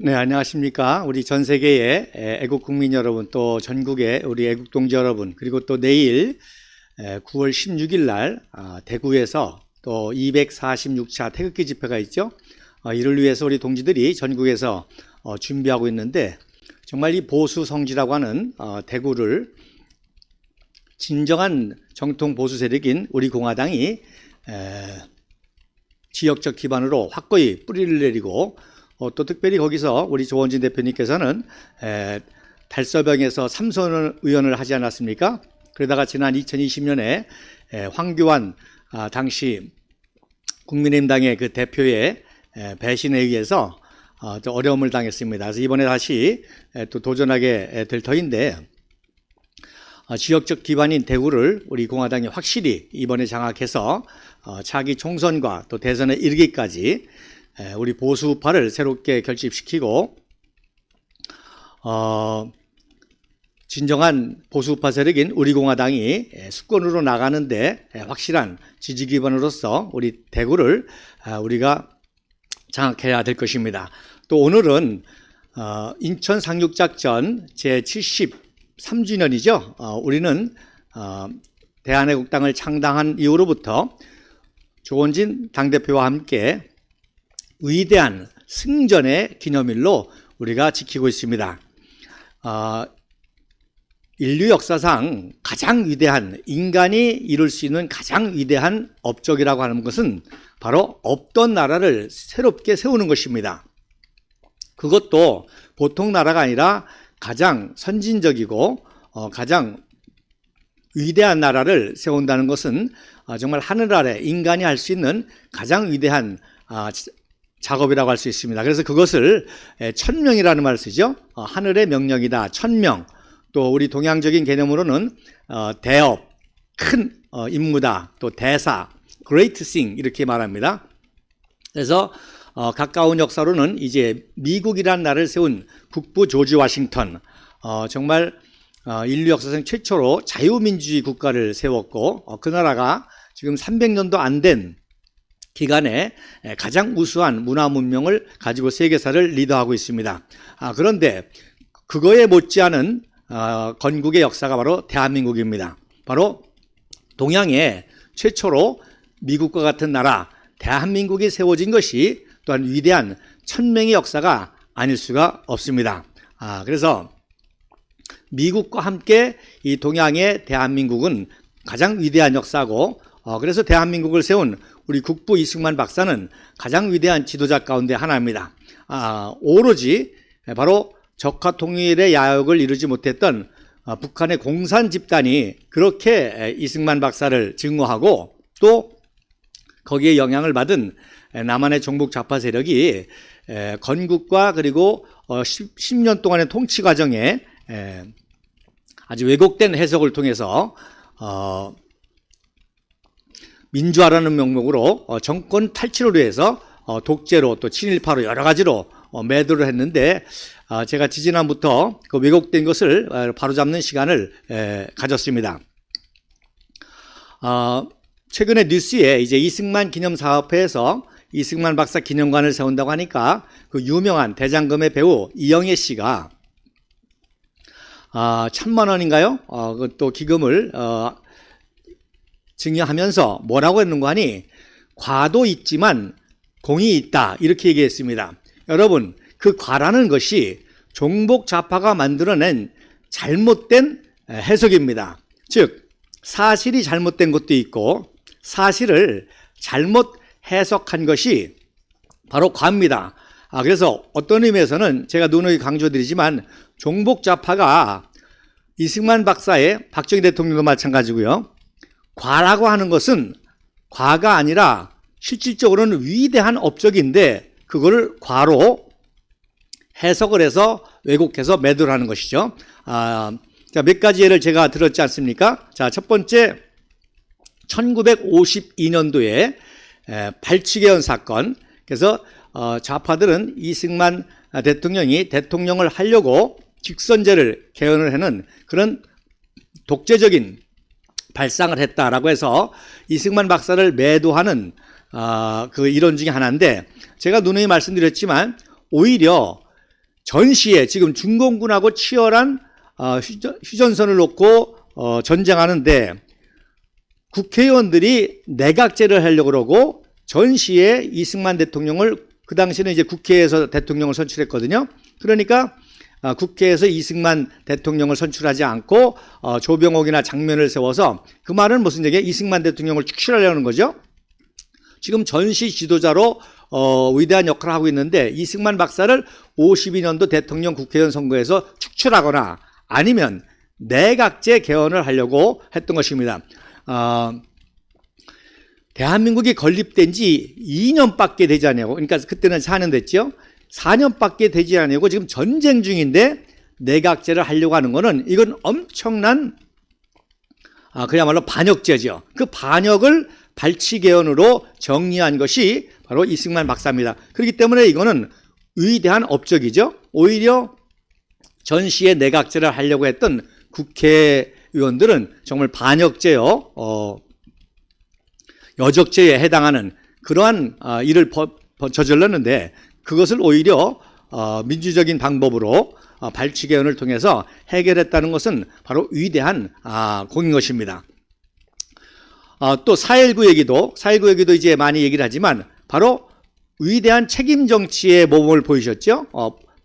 네, 안녕하십니까. 우리 전 세계의 애국 국민 여러분, 또 전국의 우리 애국 동지 여러분, 그리고 또 내일 9월 16일 날 대구에서 또 246차 태극기 집회가 있죠. 이를 위해서 우리 동지들이 전국에서 준비하고 있는데, 정말 이 보수 성지라고 하는 대구를 진정한 정통 보수 세력인 우리 공화당이 지역적 기반으로 확고히 뿌리를 내리고, 또 특별히 거기서 우리 조원진 대표님께서는 달서병에서 3선 의원을 하지 않았습니까? 그러다가 지난 2020년에 황교안 당시 국민의힘당의 그 대표의 배신에 의해서 또 어려움을 당했습니다. 그래서 이번에 다시 또 도전하게 될 터인데, 지역적 기반인 대구를 우리 공화당이 확실히 이번에 장악해서 차기 총선과 또 대선에 이르기까지 우리 보수파를 새롭게 결집시키고 진정한 보수파 세력인 우리 공화당이 수권으로 나가는데 확실한 지지 기반으로서 우리 대구를 우리가 장악해야 될 것입니다. 또 오늘은 인천 상륙작전 제73주년이죠. 우리는 대한애국당을 창당한 이후로부터 조원진 당대표와 함께 위대한 승전의 기념일로 우리가 지키고 있습니다. 인류 역사상 가장 위대한, 인간이 이룰 수 있는 가장 위대한 업적이라고 하는 것은 바로 없던 나라를 새롭게 세우는 것입니다. 그것도 보통 나라가 아니라 가장 선진적이고 가장 위대한 나라를 세운다는 것은 정말 하늘 아래 인간이 할 수 있는 가장 위대한 작업이라고 할 수 있습니다. 그래서 그것을 천명이라는 말을 쓰죠. 하늘의 명령이다. 천명. 또 우리 동양적인 개념으로는 대업, 큰 임무다. 또 대사, great thing 이렇게 말합니다. 그래서 가까운 역사로는 이제 미국이라는 나라를 세운 국부 조지 워싱턴, 정말 인류 역사상 최초로 자유민주주의 국가를 세웠고, 그 나라가 지금 300년도 안 된 기간에 가장 우수한 문화 문명을 가지고 세계사를 리더하고 있습니다. 그런데 그거에 못지않은 건국의 역사가 바로 대한민국입니다. 바로 동양에 최초로 미국과 같은 나라 대한민국이 세워진 것이 또한 위대한 천명의 역사가 아닐 수가 없습니다. 그래서 미국과 함께 이 동양의 대한민국은 가장 위대한 역사고, 그래서 대한민국을 세운 우리 국부 이승만 박사는 가장 위대한 지도자 가운데 하나입니다. 오로지 바로 적화 통일의 야역을 이루지 못했던 북한의 공산 집단이 그렇게 이승만 박사를 증오하고, 또 거기에 영향을 받은 남한의 종북 좌파 세력이 건국과 그리고 10년 동안의 통치 과정에 아주 왜곡된 해석을 통해서 민주화라는 명목으로 정권 탈취를 위해서 독재로 또 친일파로 여러 가지로 매도를 했는데, 제가 지지난부터 그 왜곡된 것을 바로잡는 시간을 가졌습니다. 최근에 뉴스에 이제 이승만 기념사업회에서 이승만 박사 기념관을 세운다고 하니까 그 유명한 대장금의 배우 이영애 씨가 1,000만 원인가요? 또 기금을 증여하면서 뭐라고 했는가 하니, 과도 있지만 공이 있다 이렇게 얘기했습니다. 여러분, 그 과라는 것이 종북 좌파가 만들어낸 잘못된 해석입니다. 즉 사실이 잘못된 것도 있고 사실을 잘못 해석한 것이 바로 과입니다. 그래서 어떤 의미에서는 제가 누누이 강조드리지만 종북 좌파가 이승만 박사의 박정희 대통령도 마찬가지고요. 과라고 하는 것은 과가 아니라 실질적으로는 위대한 업적인데 그거를 과로 해석을 해서 왜곡해서 매도를 하는 것이죠. 자, 몇 가지 예를 제가 들었지 않습니까? 자, 첫 번째 1952년도에 발치개헌 사건. 그래서 좌파들은 이승만 대통령이 대통령을 하려고 직선제를 개헌을 하는 그런 독재적인 발상을 했다라고 해서 이승만 박사를 매도하는 그 이론 중에 하나인데, 제가 누누이 말씀드렸지만 오히려 전시에 지금 중공군하고 치열한 휴전선을 놓고 전쟁하는데 국회의원들이 내각제를 하려고 그러고 전시에 이승만 대통령을 그 당시에는 이제 국회에서 대통령을 선출했거든요. 그러니까 국회에서 이승만 대통령을 선출하지 않고 조병옥이나 장면을 세워서 그 말은 무슨 얘기예요? 이승만 대통령을 축출하려는 거죠. 지금 전시 지도자로 위대한 역할을 하고 있는데 이승만 박사를 52년도 대통령 국회의원 선거에서 축출하거나 아니면 내각제 개헌을 하려고 했던 것입니다. 대한민국이 건립된 지 2년밖에 되지 않냐고. 그러니까 그때는 4년 됐죠. 4년밖에 되지 않냐고 지금 전쟁 중인데 내각제를 하려고 하는 거는 이건 엄청난 그야말로 반역죄죠. 그 반역을 발치개헌으로 정리한 것이 바로 이승만 박사입니다. 그렇기 때문에 이거는 위대한 업적이죠. 오히려 전시에 내각제를 하려고 했던 국회의원들은 정말 반역죄요, 여적죄에 해당하는 그러한 일을 저질렀는데 그것을 오히려 민주적인 방법으로 발치개헌을 통해서 해결했다는 것은 바로 위대한 공인 것입니다. 또 4.19 얘기도 이제 많이 얘기를 하지만 바로 위대한 책임 정치의 모범을 보이셨죠.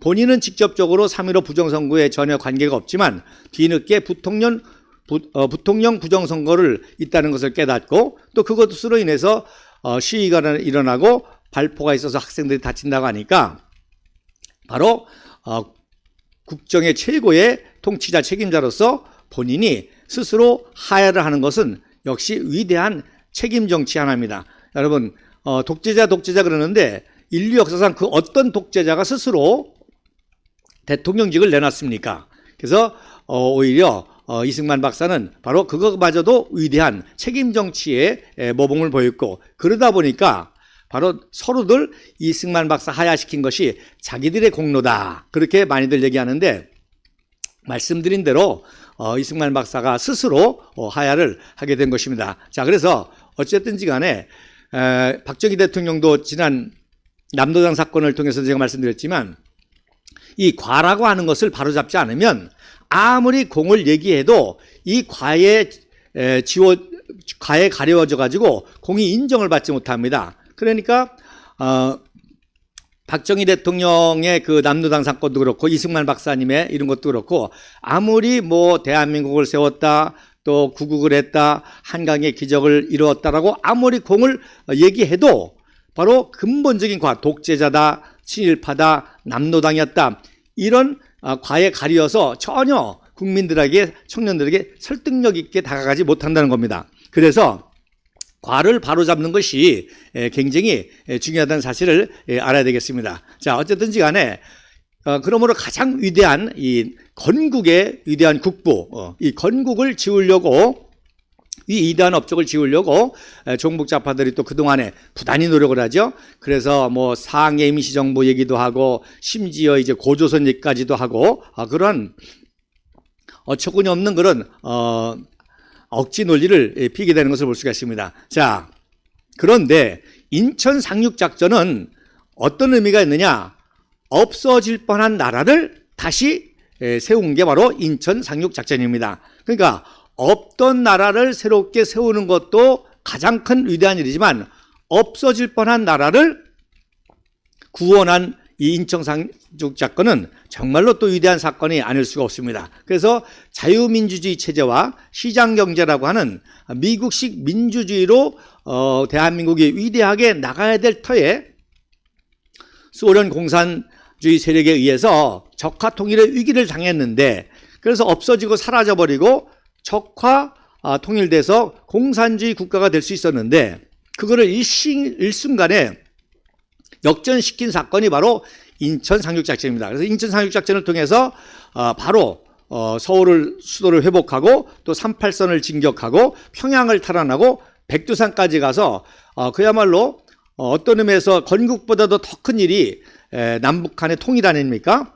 본인은 직접적으로 3.15 부정선거에 전혀 관계가 없지만 뒤늦게 부통령 부정선거를 있다는 것을 깨닫고 또 그것으로 인해서 시위가 일어나고 발포가 있어서 학생들이 다친다고 하니까 바로 국정의 최고의 통치자 책임자로서 본인이 스스로 하야를 하는 것은 역시 위대한 책임 정치 하나입니다. 여러분 독재자 그러는데 인류 역사상 그 어떤 독재자가 스스로 대통령직을 내놨습니까? 그래서 오히려 이승만 박사는 바로 그것마저도 위대한 책임 정치의 모범을 보였고 그러다 보니까 바로 서로들 이승만 박사 하야시킨 것이 자기들의 공로다 그렇게 많이들 얘기하는데 말씀드린 대로 이승만 박사가 스스로 하야를 하게 된 것입니다. 자, 그래서 어쨌든지 간에 박정희 대통령도 지난 남도당 사건을 통해서 제가 말씀드렸지만 이 과라고 하는 것을 바로잡지 않으면 아무리 공을 얘기해도 이 과에 가려워져 가지고 공이 인정을 받지 못합니다. 그러니까 박정희 대통령의 그 남도당 사건도 그렇고 이승만 박사님의 이런 것도 그렇고 아무리 뭐 대한민국을 세웠다 또 구국을 했다 한강의 기적을 이루었다라고 아무리 공을 얘기해도 바로 근본적인 과 독재자다 친일파다 남노당이었다 이런 과에 가려서 전혀 국민들에게 청년들에게 설득력 있게 다가가지 못한다는 겁니다. 그래서 과를 바로잡는 것이 굉장히 중요하다는 사실을 알아야 되겠습니다. 자, 어쨌든지 간에 그러므로 가장 위대한 이 건국의 위대한 국부, 이 건국을 지우려고 이 위대한 업적을 지우려고 종북좌파들이 또 그동안에 부단히 노력을 하죠. 그래서 뭐 상해 임시정부 얘기도 하고 심지어 이제 고조선 얘기까지도 하고 그런 어처구니 없는 그런 억지 논리를 피게 되는 것을 볼 수가 있습니다. 자, 그런데 인천 상륙작전은 어떤 의미가 있느냐? 없어질 뻔한 나라를 다시 세운 게 바로 인천 상륙작전입니다. 그러니까 없던 나라를 새롭게 세우는 것도 가장 큰 위대한 일이지만 없어질 뻔한 나라를 구원한 이 인천 상륙작전은 정말로 또 위대한 사건이 아닐 수가 없습니다. 그래서 자유민주주의 체제와 시장경제라고 하는 미국식 민주주의로 대한민국이 위대하게 나가야 될 터에 소련 공산주의 세력에 의해서 적화 통일의 위기를 당했는데 그래서 없어지고 사라져버리고 적화 통일돼서 공산주의 국가가 될 수 있었는데 그거를 일순간에 역전시킨 사건이 바로 인천 상륙작전입니다. 그래서 인천 상륙작전을 통해서 바로 서울을 수도를 회복하고 또 38선을 진격하고 평양을 탈환하고 백두산까지 가서 그야말로 어떤 의미에서 건국보다도 더 큰 일이 남북한의 통일 아닙니까?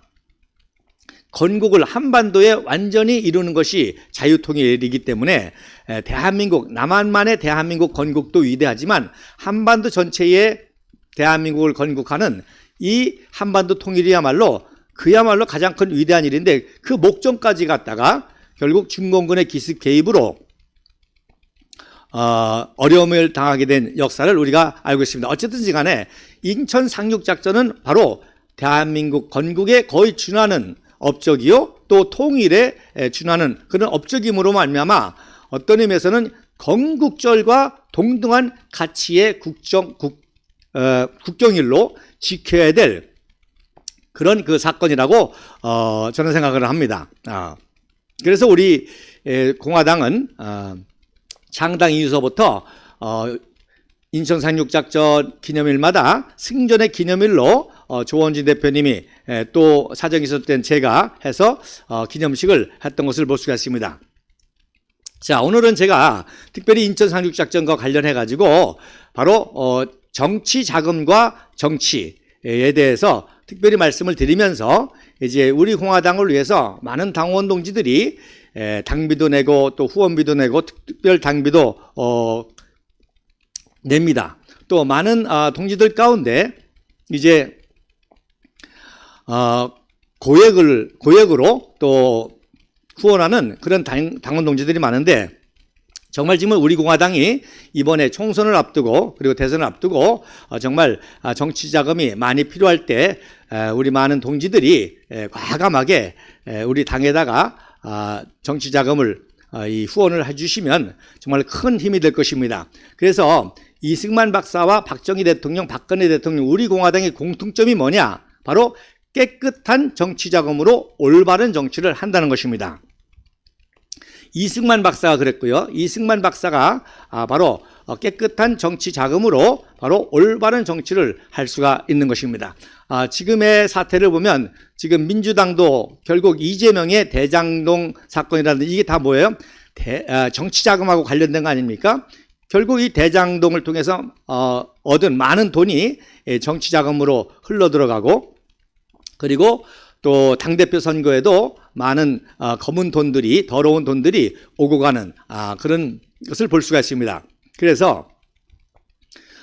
건국을 한반도에 완전히 이루는 것이 자유통일이기 때문에 대한민국, 남한만의 대한민국 건국도 위대하지만 한반도 전체의 대한민국을 건국하는 이 한반도 통일이야말로 그야말로 가장 큰 위대한 일인데 그 목전까지 갔다가 결국 중공군의 기습 개입으로 어려움을 당하게 된 역사를 우리가 알고 있습니다. 어쨌든지 간에 인천 상륙작전은 바로 대한민국 건국에 거의 준하는 업적이요 또 통일에 준하는 그런 업적임으로 말미암아 어떤 의미에서는 건국절과 동등한 가치의 국경일로 지켜야 될 그런 그 사건이라고 저는 생각을 합니다. 그래서 우리 공화당은 창당 이후서부터 인천 상륙작전 기념일마다 승전의 기념일로 조원진 대표님이 또 사정이 있었을 땐 제가 해서 기념식을 했던 것을 볼 수가 있습니다. 자, 오늘은 제가 특별히 인천 상륙작전과 관련해 가지고 바로 정치 자금과 정치에 대해서 특별히 말씀을 드리면서 이제 우리 공화당을 위해서 많은 당원 동지들이 당비도 내고 또 후원비도 내고 특별 당비도 냅니다. 또 많은 동지들 가운데 이제 고액으로 또 후원하는 그런 당원 동지들이 많은데 정말 지금 우리 공화당이 이번에 총선을 앞두고 그리고 대선을 앞두고 정말 정치 자금이 많이 필요할 때 우리 많은 동지들이 과감하게 우리 당에다가 정치 자금을 이 후원을 해주시면 정말 큰 힘이 될 것입니다. 그래서 이승만 박사와 박정희 대통령, 박근혜 대통령 우리 공화당의 공통점이 뭐냐? 바로 깨끗한 정치 자금으로 올바른 정치를 한다는 것입니다. 이승만 박사가 그랬고요. 이승만 박사가 바로 깨끗한 정치 자금으로 바로 올바른 정치를 할 수가 있는 것입니다. 지금의 사태를 보면 지금 민주당도 결국 이재명의 대장동 사건이라든지 이게 다 뭐예요? 정치 자금하고 관련된 거 아닙니까? 결국 이 대장동을 통해서 얻은 많은 돈이 정치 자금으로 흘러 들어가고 그리고 또 당대표 선거에도 많은 검은 돈들이 더러운 돈들이 오고 가는 그런 것을 볼 수가 있습니다. 그래서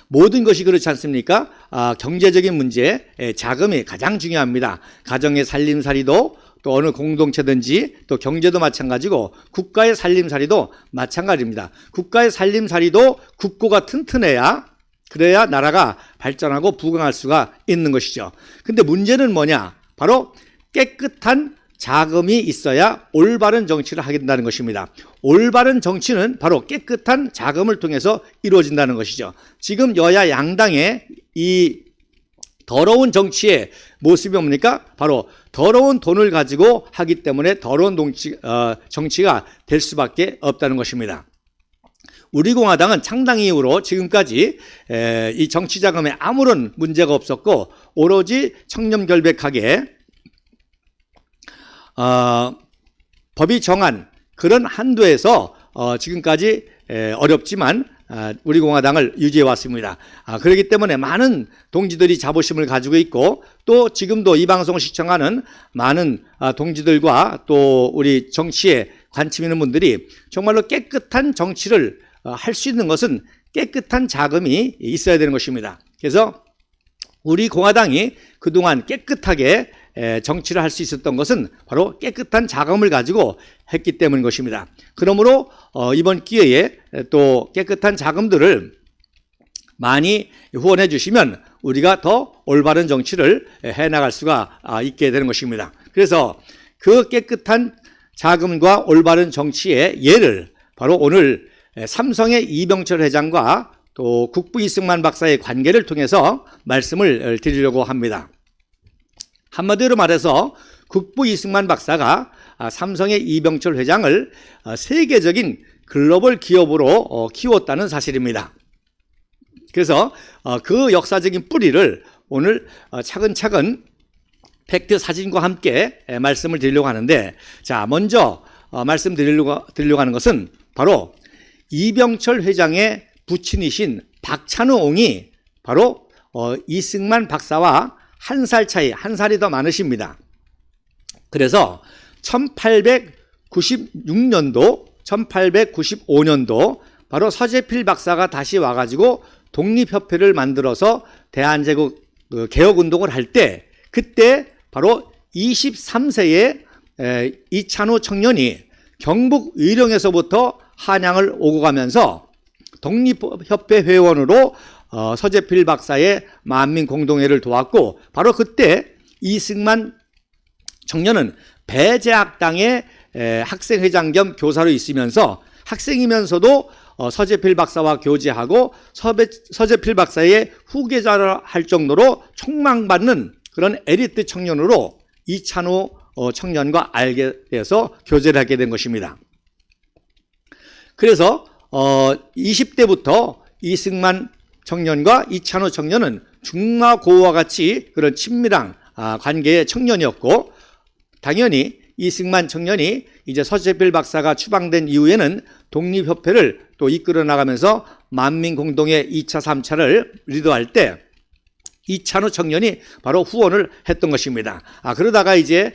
모든 것이 그렇지 않습니까? 경제적인 문제, 자금이 가장 중요합니다. 가정의 살림살이도 또 어느 공동체든지 또 경제도 마찬가지고 국가의 살림살이도 마찬가지입니다. 국가의 살림살이도 국고가 튼튼해야 그래야 나라가 발전하고 부강할 수가 있는 것이죠. 근데 문제는 뭐냐? 바로 깨끗한 자금이 있어야 올바른 정치를 하게 된다는 것입니다. 올바른 정치는 바로 깨끗한 자금을 통해서 이루어진다는 것이죠. 지금 여야 양당의 이 더러운 정치의 모습이 뭡니까? 바로 더러운 돈을 가지고 하기 때문에 더러운 정치가 될 수밖에 없다는 것입니다. 우리 공화당은 창당 이후로 지금까지 이 정치 자금에 아무런 문제가 없었고 오로지 청렴결백하게 법이 정한 그런 한도에서 지금까지 어렵지만 우리 공화당을 유지해 왔습니다. 그렇기 때문에 많은 동지들이 자부심을 가지고 있고 또 지금도 이 방송을 시청하는 많은 동지들과 또 우리 정치에 관심 있는 분들이 정말로 깨끗한 정치를 할 수 있는 것은 깨끗한 자금이 있어야 되는 것입니다. 그래서 우리 공화당이 그동안 깨끗하게 정치를 할 수 있었던 것은 바로 깨끗한 자금을 가지고 했기 때문인 것입니다. 그러므로 이번 기회에 또 깨끗한 자금들을 많이 후원해 주시면 우리가 더 올바른 정치를 해나갈 수가 있게 되는 것입니다. 그래서 그 깨끗한 자금과 올바른 정치의 예를 바로 오늘 삼성의 이병철 회장과 또 국부 이승만 박사의 관계를 통해서 말씀을 드리려고 합니다. 한마디로 말해서 국부 이승만 박사가 삼성의 이병철 회장을 세계적인 글로벌 기업으로 키웠다는 사실입니다. 그래서 그 역사적인 뿌리를 오늘 차근차근 팩트 사진과 함께 말씀을 드리려고 하는데, 자, 먼저 말씀드리려고 하는 것은 바로 이병철 회장의 부친이신 박찬호옹이 바로 이승만 박사와 한 살 차이, 한 살이 더 많으십니다. 그래서 1896년도, 1895년도 바로 서재필 박사가 다시 와가지고 독립협회를 만들어서 대한제국 개혁운동을 할 때 그때 바로 23세의 이찬우 청년이 경북 의령에서부터 한양을 오고 가면서 독립협회 회원으로 서재필 박사의 만민공동회를 도왔고, 바로 그때 이승만 청년은 배제학당의 학생회장 겸 교사로 있으면서 학생이면서도 서재필 박사와 교제하고 서재필 박사의 후계자를 할 정도로 촉망받는 그런 엘리트 청년으로 이찬우 청년과 알게 돼서 교제를 하게 된 것입니다. 그래서 20대부터 이승만 청년과 이찬우 청년은 중마고우와 같이 그런 친밀한 관계의 청년이었고, 당연히 이승만 청년이 이제 서재필 박사가 추방된 이후에는 독립협회를 또 이끌어 나가면서 만민공동회 2차, 3차를 리더할 때 이찬우 청년이 바로 후원을 했던 것입니다. 그러다가 이제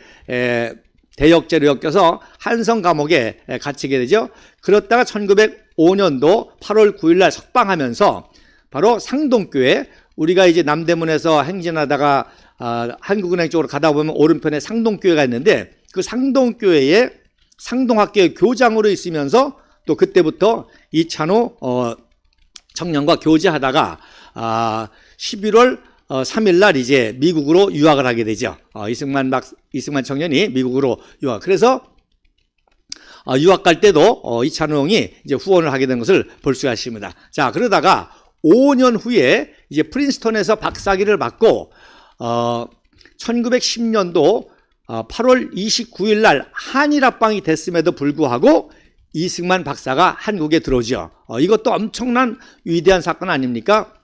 대역죄로 엮여서 한성 감옥에 갇히게 되죠. 그렇다가 1905년도 8월 9일 날 석방하면서 바로 상동교회, 우리가 이제 남대문에서 행진하다가 한국은행 쪽으로 가다 보면 오른편에 상동교회가 있는데, 그 상동교회에 상동학교의 교장으로 있으면서 또 그때부터 이찬우 청년과 교제하다가 11월 3일 날 이제 미국으로 유학을 하게 되죠. 이승만 청년이 미국으로 유학. 그래서 유학 갈 때도 이찬우형이 이제 후원을 하게 된 것을 볼 수가 있습니다. 자, 그러다가 5년 후에 이제 프린스턴에서 박사학위를 받고 1910년도 8월 29일 날 한일합방이 됐음에도 불구하고 이승만 박사가 한국에 들어오죠. 이것도 엄청난 위대한 사건 아닙니까?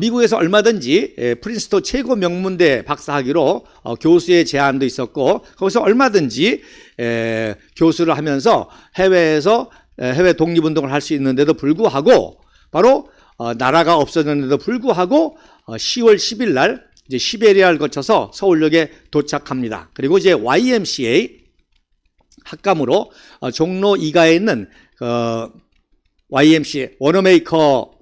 미국에서 얼마든지 프린스턴 최고 명문대 박사학위로 교수의 제안도 있었고, 거기서 얼마든지 교수를 하면서 해외에서 해외 독립운동을 할 수 있는데도 불구하고, 바로 나라가 없어졌는데도 불구하고 10월 10일 날 이제 시베리아를 거쳐서 서울역에 도착합니다. 그리고 이제 YMCA 학감으로 종로 2가에 있는 YMCA 워너메이커,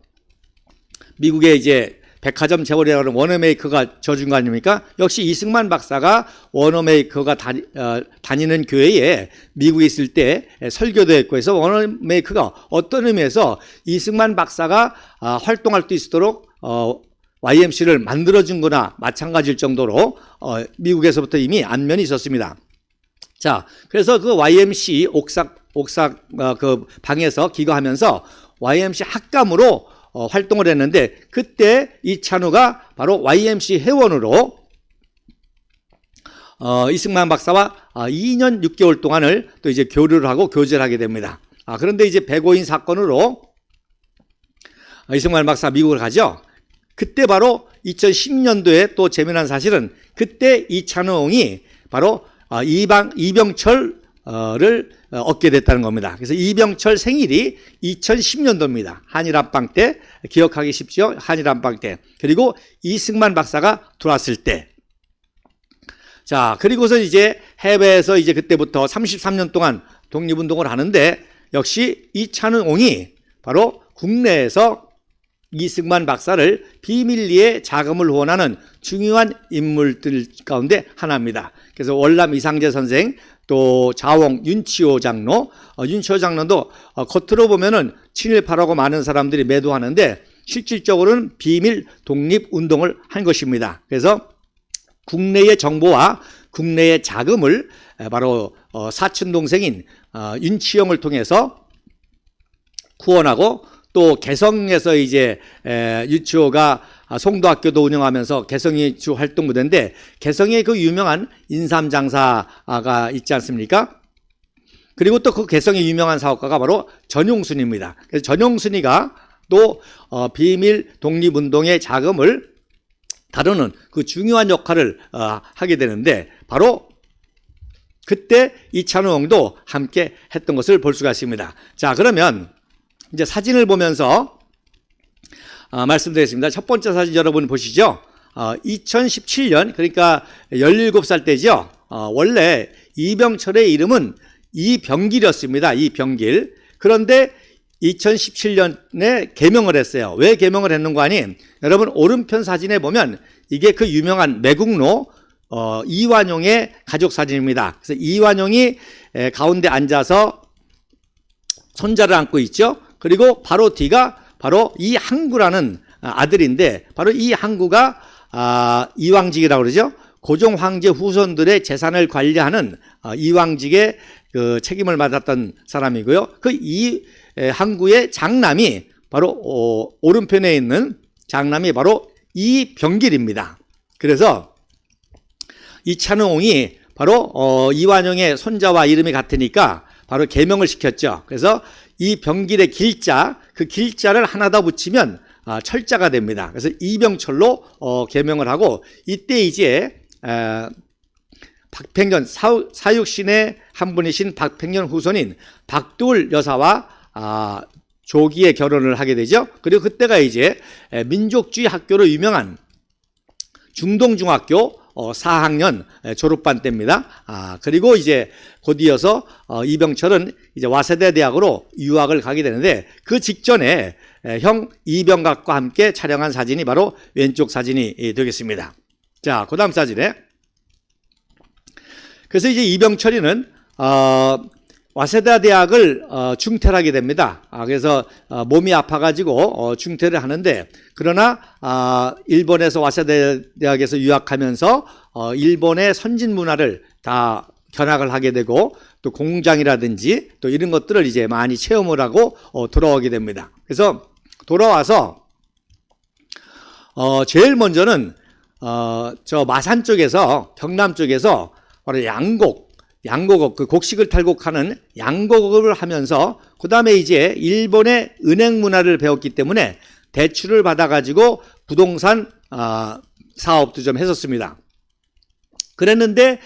미국의 이제 백화점 재벌이라는 워너메이커가 져준 거 아닙니까? 역시 이승만 박사가 워너메이커가 다니는 교회에 미국에 있을 때 설교도 했고 해서 워너메이커가 어떤 의미에서 이승만 박사가 활동할 수 있도록 YMC를 만들어준 거나 마찬가지일 정도로 미국에서부터 이미 안면이 있었습니다. 자, 그래서 그 YMC 옥삭 그 방에서 기거하면서 YMC 학감으로 활동을 했는데, 그때 이찬우가 바로 YMC 회원으로 이승만 박사와 2년 6개월 동안을 또 이제 교류를 하고 교제를 하게 됩니다. 그런데 이제 백오인 사건으로 이승만 박사 미국을 가죠. 그때 바로 2010년도에 또 재미난 사실은, 그때 이찬우형이 바로 이병철을 얻게 됐다는 겁니다. 그래서 이병철 생일이 2010년도입니다. 한일합방 때, 기억하기 쉽죠? 한일합방 때. 그리고 이승만 박사가 들어왔을 때. 자, 그리고서 이제 해외에서 이제 그때부터 33년 동안 독립운동을 하는데, 역시 이찬우형이 바로 국내에서 이승만 박사를 비밀리에 자금을 후원하는 중요한 인물들 가운데 하나입니다. 그래서 월남 이상재 선생, 또 자홍 윤치호 장로, 윤치호 장로도 겉으로 보면은 친일파라고 많은 사람들이 매도하는데 실질적으로는 비밀 독립 운동을 한 것입니다. 그래서 국내의 정보와 국내의 자금을 바로 사촌 동생인 윤치영을 통해서 후원하고, 또 개성에서 이제 윤치호가 송도학교도 운영하면서 개성이 주 활동 무대인데, 개성에 그 유명한 인삼장사가 있지 않습니까? 그리고 또 그 개성의 유명한 사업가가 바로 전용순입니다. 그래서 전용순이가 또 비밀 독립운동의 자금을 다루는 그 중요한 역할을 하게 되는데, 바로 그때 이찬우형도 함께 했던 것을 볼 수가 있습니다. 자, 그러면 이제 사진을 보면서 말씀드리겠습니다. 첫 번째 사진 여러분 보시죠. 2017년, 그러니까 17살 때죠. 원래 이병철의 이름은 이병길이었습니다. 이병길. 그런데 2017년에 개명을 했어요. 왜 개명을 했는가 하니, 여러분 오른편 사진에 보면 이게 그 유명한 매국노 이완용의 가족 사진입니다. 그래서 이완용이 가운데 앉아서 손자를 안고 있죠. 그리고 바로 뒤가 바로 이항구라는 아들인데, 바로 이 항구가 이왕직이라고 그러죠. 고종 황제 후손들의 재산을 관리하는 이왕직의 그 책임을 맡았던 사람이고요. 그 이항구의 장남이 바로 오른편에 있는 장남이 바로 이병길입니다. 그래서 이찬홍이 바로 이완용의 손자와 이름이 같으니까 바로 개명을 시켰죠. 그래서 이병길의 길자, 그 길자를 하나 더 붙이면 철자가 됩니다. 그래서 이병철로 개명을 하고, 이때 이제 박팽년 사육신의 한 분이신 박팽년 후손인 박두을 여사와 조기에 결혼을 하게 되죠. 그리고 그때가 이제 민족주의 학교로 유명한 중동중학교 4학년 졸업반 때입니다. 그리고 이제 곧 이어서 이병철은 이제 와세대 대학으로 유학을 가게 되는데, 그 직전에 형 이병각과 함께 촬영한 사진이 바로 왼쪽 사진이 되겠습니다. 자, 그 다음 사진에, 그래서 이제 이병철이는 와세다 대학을 중퇴하게 됩니다. 그래서 몸이 아파가지고 중퇴를 하는데, 그러나 일본에서 와세다 대학에서 유학하면서 일본의 선진 문화를 다 견학을 하게 되고, 또 공장이라든지 또 이런 것들을 이제 많이 체험을 하고 돌아오게 됩니다. 그래서 돌아와서 제일 먼저는 저 마산 쪽에서, 경남 쪽에서 바로 양곡, 그 곡식을 탈곡하는 양곡을 하면서, 그 다음에 이제 일본의 은행 문화를 배웠기 때문에 대출을 받아가지고 부동산 사업도 좀 했었습니다. 그랬는데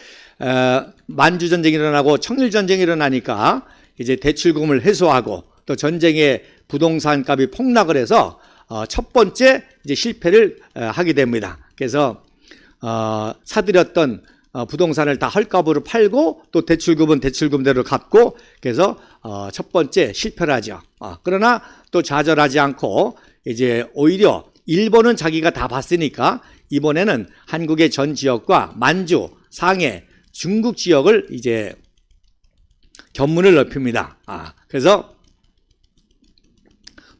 만주전쟁이 일어나고 청일전쟁이 일어나니까 이제 대출금을 회수하고, 또 전쟁에 부동산 값이 폭락을 해서 첫 번째 이제 실패를 하게 됩니다. 그래서 사들였던 부동산을 다 헐값으로 팔고, 또 대출금은 대출금대로 갚고, 그래서 첫 번째 실패를 하죠. 그러나 또 좌절하지 않고 이제 오히려 일본은 자기가 다 봤으니까 이번에는 한국의 전 지역과 만주, 상해, 중국 지역을 이제 견문을 넓힙니다. 그래서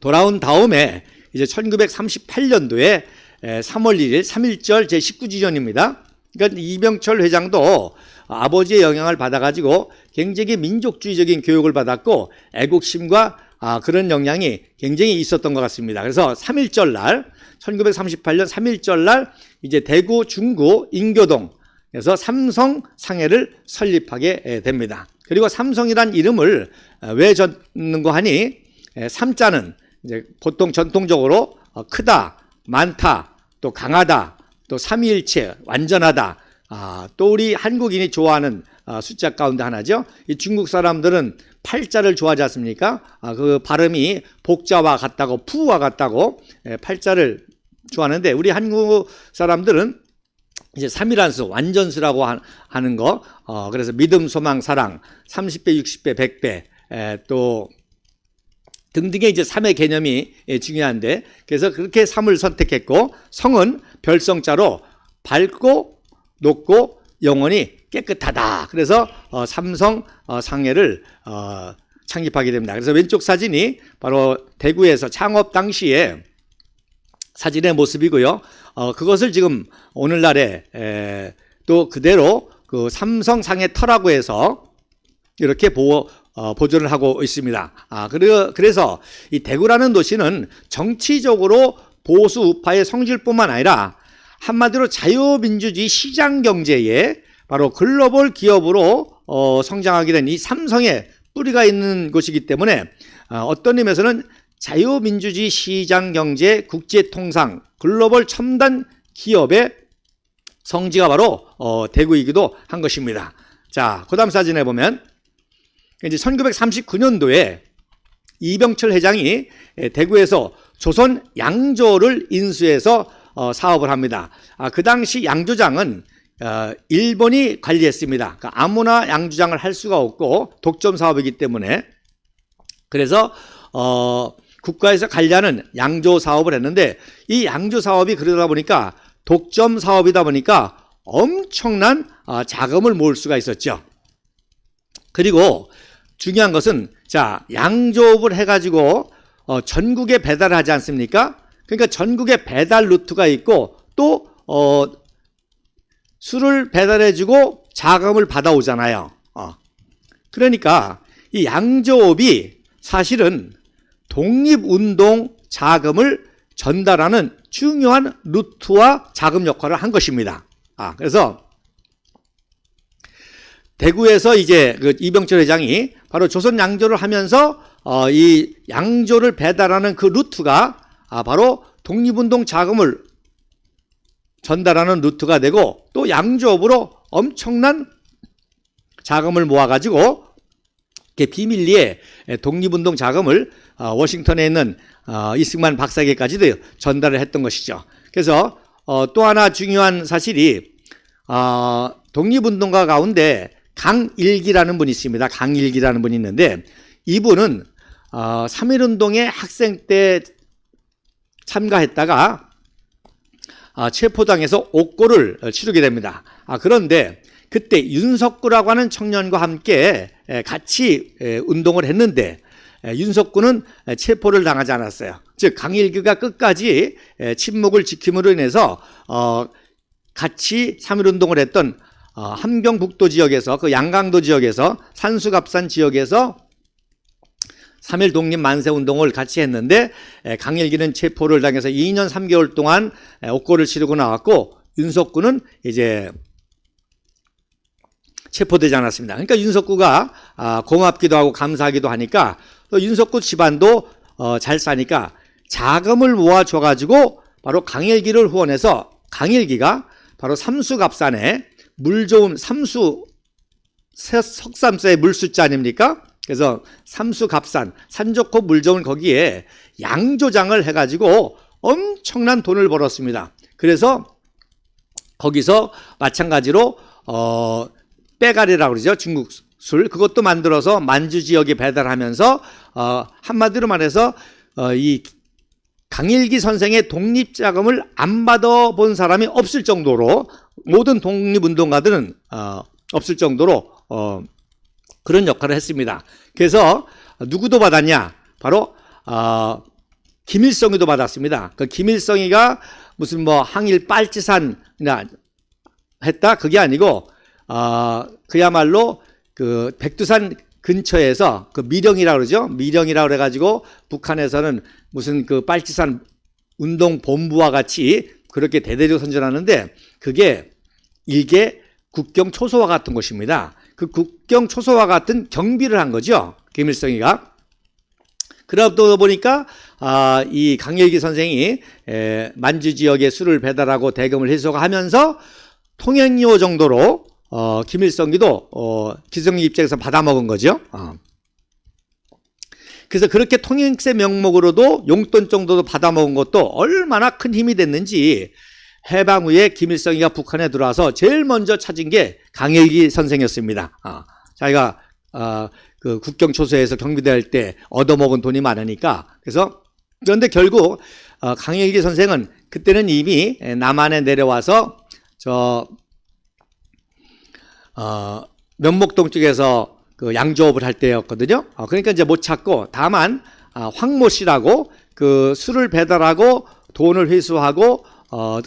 돌아온 다음에 이제 1938년도에 3월 1일 3.1절 제19주년입니다. 그러니까 이병철 회장도 아버지의 영향을 받아가지고 굉장히 민족주의적인 교육을 받았고, 애국심과 그런 영향이 굉장히 있었던 것 같습니다. 그래서 3.1절 날, 1938년 3.1절 날 이제 대구 중구 인교동에서 삼성 상해를 설립하게 됩니다. 그리고 삼성이란 이름을 왜 줬는고 하니, 삼자는 이제 보통 전통적으로 크다, 많다, 또 강하다, 또 삼위일체, 완전하다, 또 우리 한국인이 좋아하는 숫자 가운데 하나죠. 이 중국 사람들은 팔자를 좋아하지 않습니까? 그 발음이 복자와 같다고, 푸와 같다고 팔자를 좋아하는데, 우리 한국 사람들은 이제 3이라는 수, 완전수라고 하는 거, 그래서 믿음, 소망, 사랑, 30배, 60배, 100배, 또 등등의 이제 3의 개념이 중요한데, 그래서 그렇게 3을 선택했고, 성은 별성자로 밝고 높고 영원히 깨끗하다. 그래서 삼성 상해를 창립하게 됩니다. 그래서 왼쪽 사진이 바로 대구에서 창업 당시에 사진의 모습이고요. 그것을 지금 오늘날에 또 그대로 그 삼성 상해 터라고 해서 이렇게 보존을 하고 있습니다. 그래서 이 대구라는 도시는 정치적으로 보수 우파의 성질뿐만 아니라 한마디로 자유민주주의 시장경제에 바로 글로벌 기업으로 성장하게 된 이 삼성의 뿌리가 있는 곳이기 때문에 어떤 의미에서는 자유민주주의 시장경제, 국제통상, 글로벌 첨단 기업의 성지가 바로 대구이기도 한 것입니다. 자, 그 다음 사진에 보면 이제 1939년도에 이병철 회장이 대구에서 조선 양조를 인수해서 사업을 합니다. 그 당시 양조장은 일본이 관리했습니다. 그러니까 아무나 양조장을 할 수가 없고 독점 사업이기 때문에, 그래서 국가에서 관리하는 양조 사업을 했는데, 이 양조 사업이 그러다 보니까 독점 사업이다 보니까 엄청난 자금을 모을 수가 있었죠. 그리고 중요한 것은 자, 양조업을 해가지고 전국에 배달을 하지 않습니까? 그러니까 전국에 배달 루트가 있고 또 술을 배달해주고 자금을 받아오잖아요. 그러니까 이 양조업이 사실은 독립운동 자금을 전달하는 중요한 루트와 자금 역할을 한 것입니다. 그래서 대구에서 이제 그 이병철 회장이 바로 조선 양조를 하면서 이 양조를 배달하는 그 루트가 바로 독립운동 자금을 전달하는 루트가 되고 또 양조업으로 엄청난 자금을 모아가지고 비밀리에 독립운동 자금을 워싱턴에 있는 이승만 박사에게까지도 전달을 했던 것이죠. 그래서 또 하나 중요한 사실이 독립운동가 가운데 강일기라는 분이 있습니다. 강일기라는 분이 있는데 이분은 3.1운동에 학생 때 참가했다가 체포당해서 옥고를 치르게 됩니다. 그런데 그때 윤석구라고 하는 청년과 함께 같이 운동을 했는데 윤석구는 체포를 당하지 않았어요. 즉 강일기가 끝까지 침묵을 지킴으로 인해서 같이 3.1운동을 했던 함경북도 지역에서 그 양강도 지역에서 산수갑산 지역에서 3.1 독립 만세 운동을 같이 했는데 강일기는 체포를 당해서 2년 3개월 동안 옥고를 치르고 나왔고 윤석구는 이제 체포되지 않았습니다. 그러니까 윤석구가 고맙기도 하고 감사하기도 하니까 또 윤석구 집안도 잘 사니까 자금을 모아줘가지고 바로 강일기를 후원해서 강일기가 바로 삼수갑산에 물 좋은 삼수 석삼수의 물수자 아닙니까? 그래서 삼수갑산 산 좋고 물 좋은 거기에 양조장을 해가지고 엄청난 돈을 벌었습니다. 그래서 거기서 마찬가지로 빼가리라고 그러죠. 중국 술 그것도 만들어서 만주 지역에 배달하면서 한마디로 말해서 이 강일기 선생의 독립자금을 안 받아본 사람이 없을 정도로 모든 독립운동가들은 없을 정도로 그런 역할을 했습니다. 그래서 누구도 받았냐? 바로 김일성이도 받았습니다. 그 김일성이가 무슨 뭐 항일 빨치산이나 했다? 그게 아니고 그야말로 그 백두산 근처에서 그 미령이라고 그러죠. 미령이라고 그래가지고 북한에서는 무슨 그 빨치산 운동본부와 같이 그렇게 대대적으로 선전하는데 그게 일개 국경 초소와 같은 것입니다. 그 국경 초소와 같은 경비를 한 거죠. 김일성이가. 그러다 보니까 이 강일기 선생이 만주 지역에 술을 배달하고 대금을 해소하면서 통행료 정도로 김일성이도 기성리 입장에서 받아먹은 거죠. 그래서 그렇게 통행세 명목으로도 용돈 정도도 받아먹은 것도 얼마나 큰 힘이 됐는지 해방 후에 김일성이가 북한에 들어와서 제일 먼저 찾은 게 강일기 선생이었습니다. 자기가 그 국경 초소에서 경비대할 때 얻어먹은 돈이 많으니까 그런데 결국 강일기 선생은 그때는 이미 남한에 내려와서 면목동 쪽에서 그 양조업을 할 때였거든요. 그러니까 이제 못 찾고 다만 황모 씨라고 그 술을 배달하고 돈을 회수하고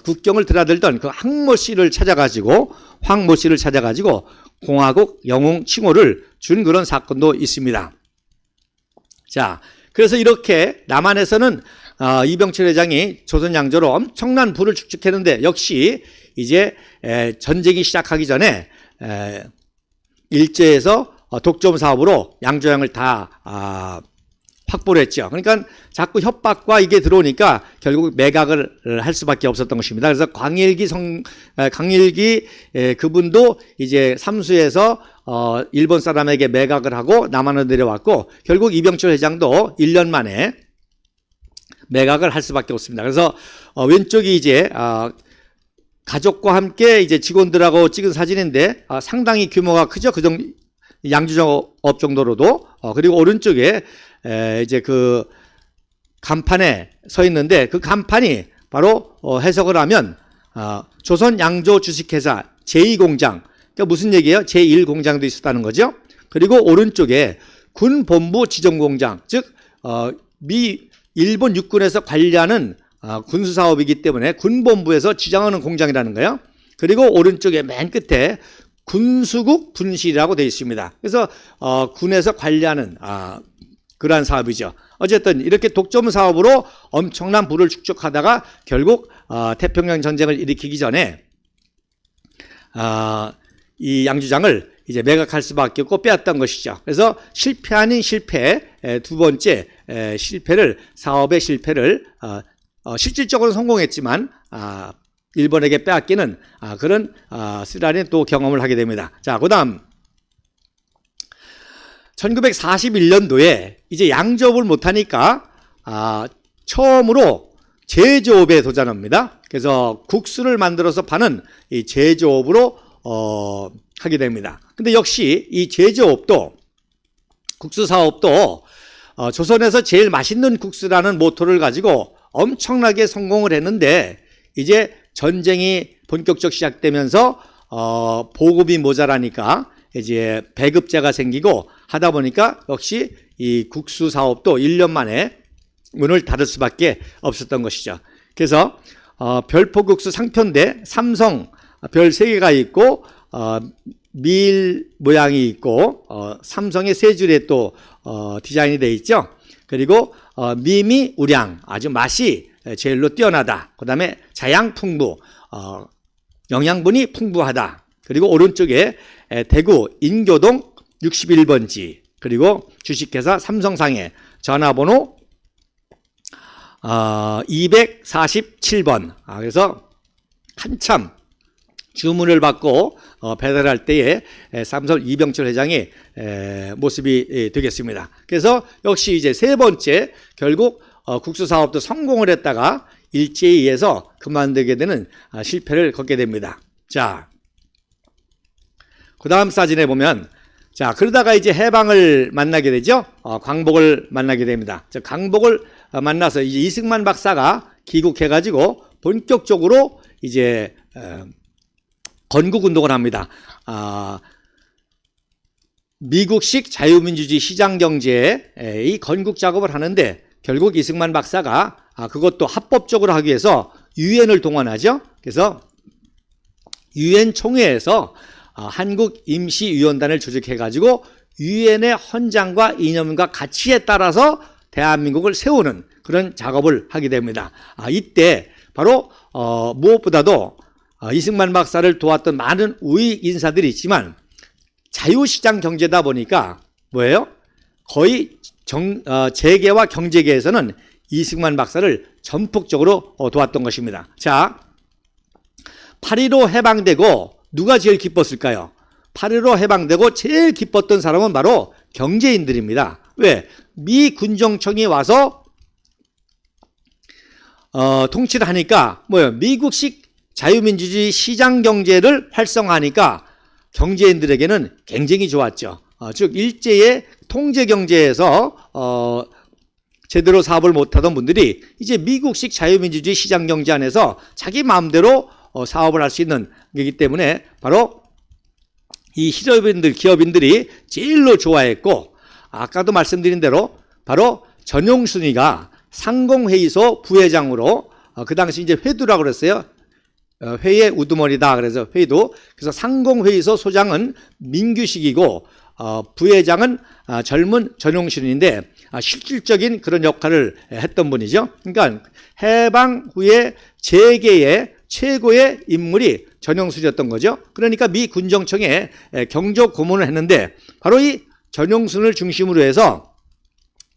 국경을 드나들던 그 황모 씨를 찾아가지고 공화국 영웅 칭호를 준 그런 사건도 있습니다. 자, 그래서 이렇게 남한에서는 이병철 회장이 조선 양조로 엄청난 부를 축적했는데 역시 이제 전쟁이 시작하기 전에 일제에서 독점 사업으로 양조장을 다 확보를 했죠. 그러니까 자꾸 협박과 이게 들어오니까 결국 매각을 할 수밖에 없었던 것입니다. 그래서 강일기 그분도 이제 삼수에서 일본 사람에게 매각을 하고 남한으로 내려왔고 결국 이병철 회장도 1년 만에 매각을 할 수밖에 없습니다. 그래서 왼쪽이 이제 가족과 함께 이제 직원들하고 찍은 사진인데 상당히 규모가 크죠. 그 정도 양조장업 정도로도 그리고 오른쪽에 이제 그 간판에 서 있는데 그 간판이 바로 해석을 하면 조선 양조 주식회사 제2공장, 그러니까 무슨 얘기예요? 제1공장도 있었다는 거죠. 그리고 오른쪽에 군본부 지정공장, 즉 일본 육군에서 관리하는 군수사업이기 때문에 군본부에서 지정하는 공장이라는 거예요. 그리고 오른쪽에 맨 끝에 군수국 분실이라고 되어 있습니다. 그래서 군에서 관리하는 그러한 사업이죠. 어쨌든 이렇게 독점 사업으로 엄청난 부를 축적하다가 결국 태평양 전쟁을 일으키기 전에 이 양주장을 이제 매각할 수밖에 없고 빼앗던 것이죠. 그래서 실패 아닌 실패, 두 번째 실패를, 사업의 실패를 실질적으로 성공했지만 일본에게 빼앗기는 그런 쓰라린 또 경험을 하게 됩니다. 자, 그 다음 1941년도에 이제 양조업을 못하니까 처음으로 제조업에 도전합니다. 그래서 국수를 만들어서 파는 이 제조업으로 하게 됩니다. 근데 역시 이 제조업도, 국수 사업도 조선에서 제일 맛있는 국수라는 모토를 가지고 엄청나게 성공을 했는데, 이제 전쟁이 본격적 시작되면서 보급이 모자라니까 이제 배급제가 생기고 하다 보니까 역시 이 국수 사업도 1년 만에 문을 닫을 수밖에 없었던 것이죠. 그래서 별포국수 상편대 삼성 별 3개가 있고 밀 모양이 있고 삼성의 세 줄에 또 디자인이 되어 있죠. 그리고 미미 우량, 아주 맛이 제일로 뛰어나다. 그 다음에 자양풍부, 영양분이 풍부하다. 그리고 오른쪽에 대구 인교동 61번지, 그리고 주식회사 삼성상해, 전화번호 247번. 그래서 한참 주문을 받고 배달할 때에 삼성 이병철 회장의 모습이 되겠습니다. 그래서 역시 이제 세 번째, 결국 국수 사업도 성공을 했다가 일제에 의해서 그만두게 되는 실패를 겪게 됩니다. 자, 그 다음 사진에 보면, 자, 그러다가 이제 해방을 만나게 되죠. 광복을 만나게 됩니다. 자, 광복을 만나서 이제 이승만 박사가 귀국해가지고 본격적으로 이제 건국 운동을 합니다. 미국식 자유민주주의 시장 경제의 건국 작업을 하는데, 결국 이승만 박사가 그것도 합법적으로 하기 위해서 유엔을 동원하죠. 그래서 유엔 총회에서 한국 임시위원단을 조직해가지고 유엔의 헌장과 이념과 가치에 따라서 대한민국을 세우는 그런 작업을 하게 됩니다. 이때 바로 무엇보다도 이승만 박사를 도왔던 많은 우익 인사들이 있지만 자유시장 경제다 보니까 뭐예요? 거의 재계와 경제계에서는 이승만 박사를 전폭적으로 도왔던 것입니다. 자, 8.15 해방되고 누가 제일 기뻤을까요? 8.15 해방되고 제일 기뻤던 사람은 바로 경제인들입니다. 왜? 미 군정청이 와서 통치를 하니까 뭐예요? 미국식 자유민주주의 시장 경제를 활성화하니까 경제인들에게는 굉장히 좋았죠. 즉 일제의 통제 경제에서 제대로 사업을 못하던 분들이 이제 미국식 자유민주주의 시장 경제 안에서 자기 마음대로 사업을 할 수 있는 거기 때문에 바로 이 실업인들, 기업인들이 제일로 좋아했고, 아까도 말씀드린 대로 바로 전용순이가 상공회의소 부회장으로 그 당시 이제 회두라고 그랬어요. 회의 우두머리다. 그래서 회의도. 그래서 상공회의소 소장은 민규식이고 부회장은 젊은 전용순인데 실질적인 그런 역할을 했던 분이죠. 그러니까 해방 후에 재계의 최고의 인물이 전용순이었던 거죠. 그러니까 미 군정청에 경조 고문을 했는데 바로 이 전용순을 중심으로 해서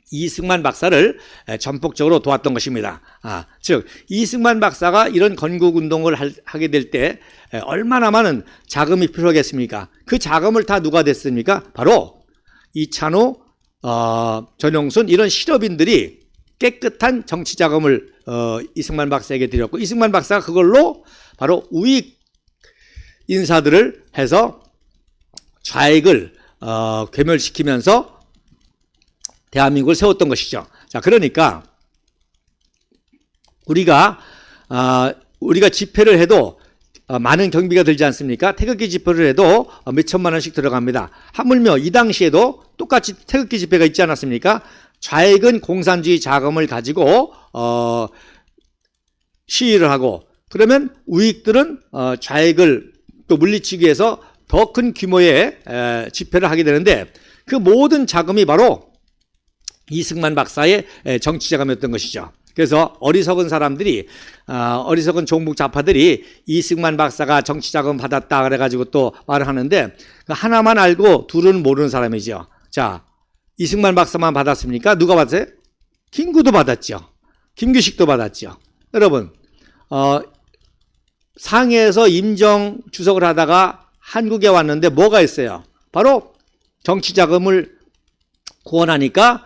이승만 박사를 전폭적으로 도왔던 것입니다. 즉 이승만 박사가 이런 건국운동을 하게 될 때 얼마나 많은 자금이 필요하겠습니까? 그 자금을 다 누가 댔습니까? 바로 이찬호, 전용순 이런 실업인들이 깨끗한 정치 자금을 이승만 박사에게 드렸고, 이승만 박사가 그걸로 바로 우익 인사들을 해서 좌익을 괴멸시키면서 대한민국을 세웠던 것이죠. 자, 그러니까 우리가 집회를 해도 많은 경비가 들지 않습니까? 태극기 집회를 해도 몇천만 원씩 들어갑니다. 하물며 이 당시에도 똑같이 태극기 집회가 있지 않았습니까? 좌익은 공산주의 자금을 가지고 시위를 하고, 그러면 우익들은 좌익을 또 물리치기 위해서 더 큰 규모의 집회를 하게 되는데, 그 모든 자금이 바로 이승만 박사의 정치 자금이었던 것이죠. 그래서 어리석은 사람들이, 어리석은 종북 좌파들이 이승만 박사가 정치 자금 받았다 그래가지고 또 말을 하는데, 하나만 알고 둘은 모르는 사람이죠. 자, 이승만 박사만 받았습니까? 누가 받았어요? 김구도 받았죠. 김규식도 받았죠. 여러분, 상해에서 임정 주석을 하다가 한국에 왔는데 뭐가 있어요? 바로 정치 자금을 구원하니까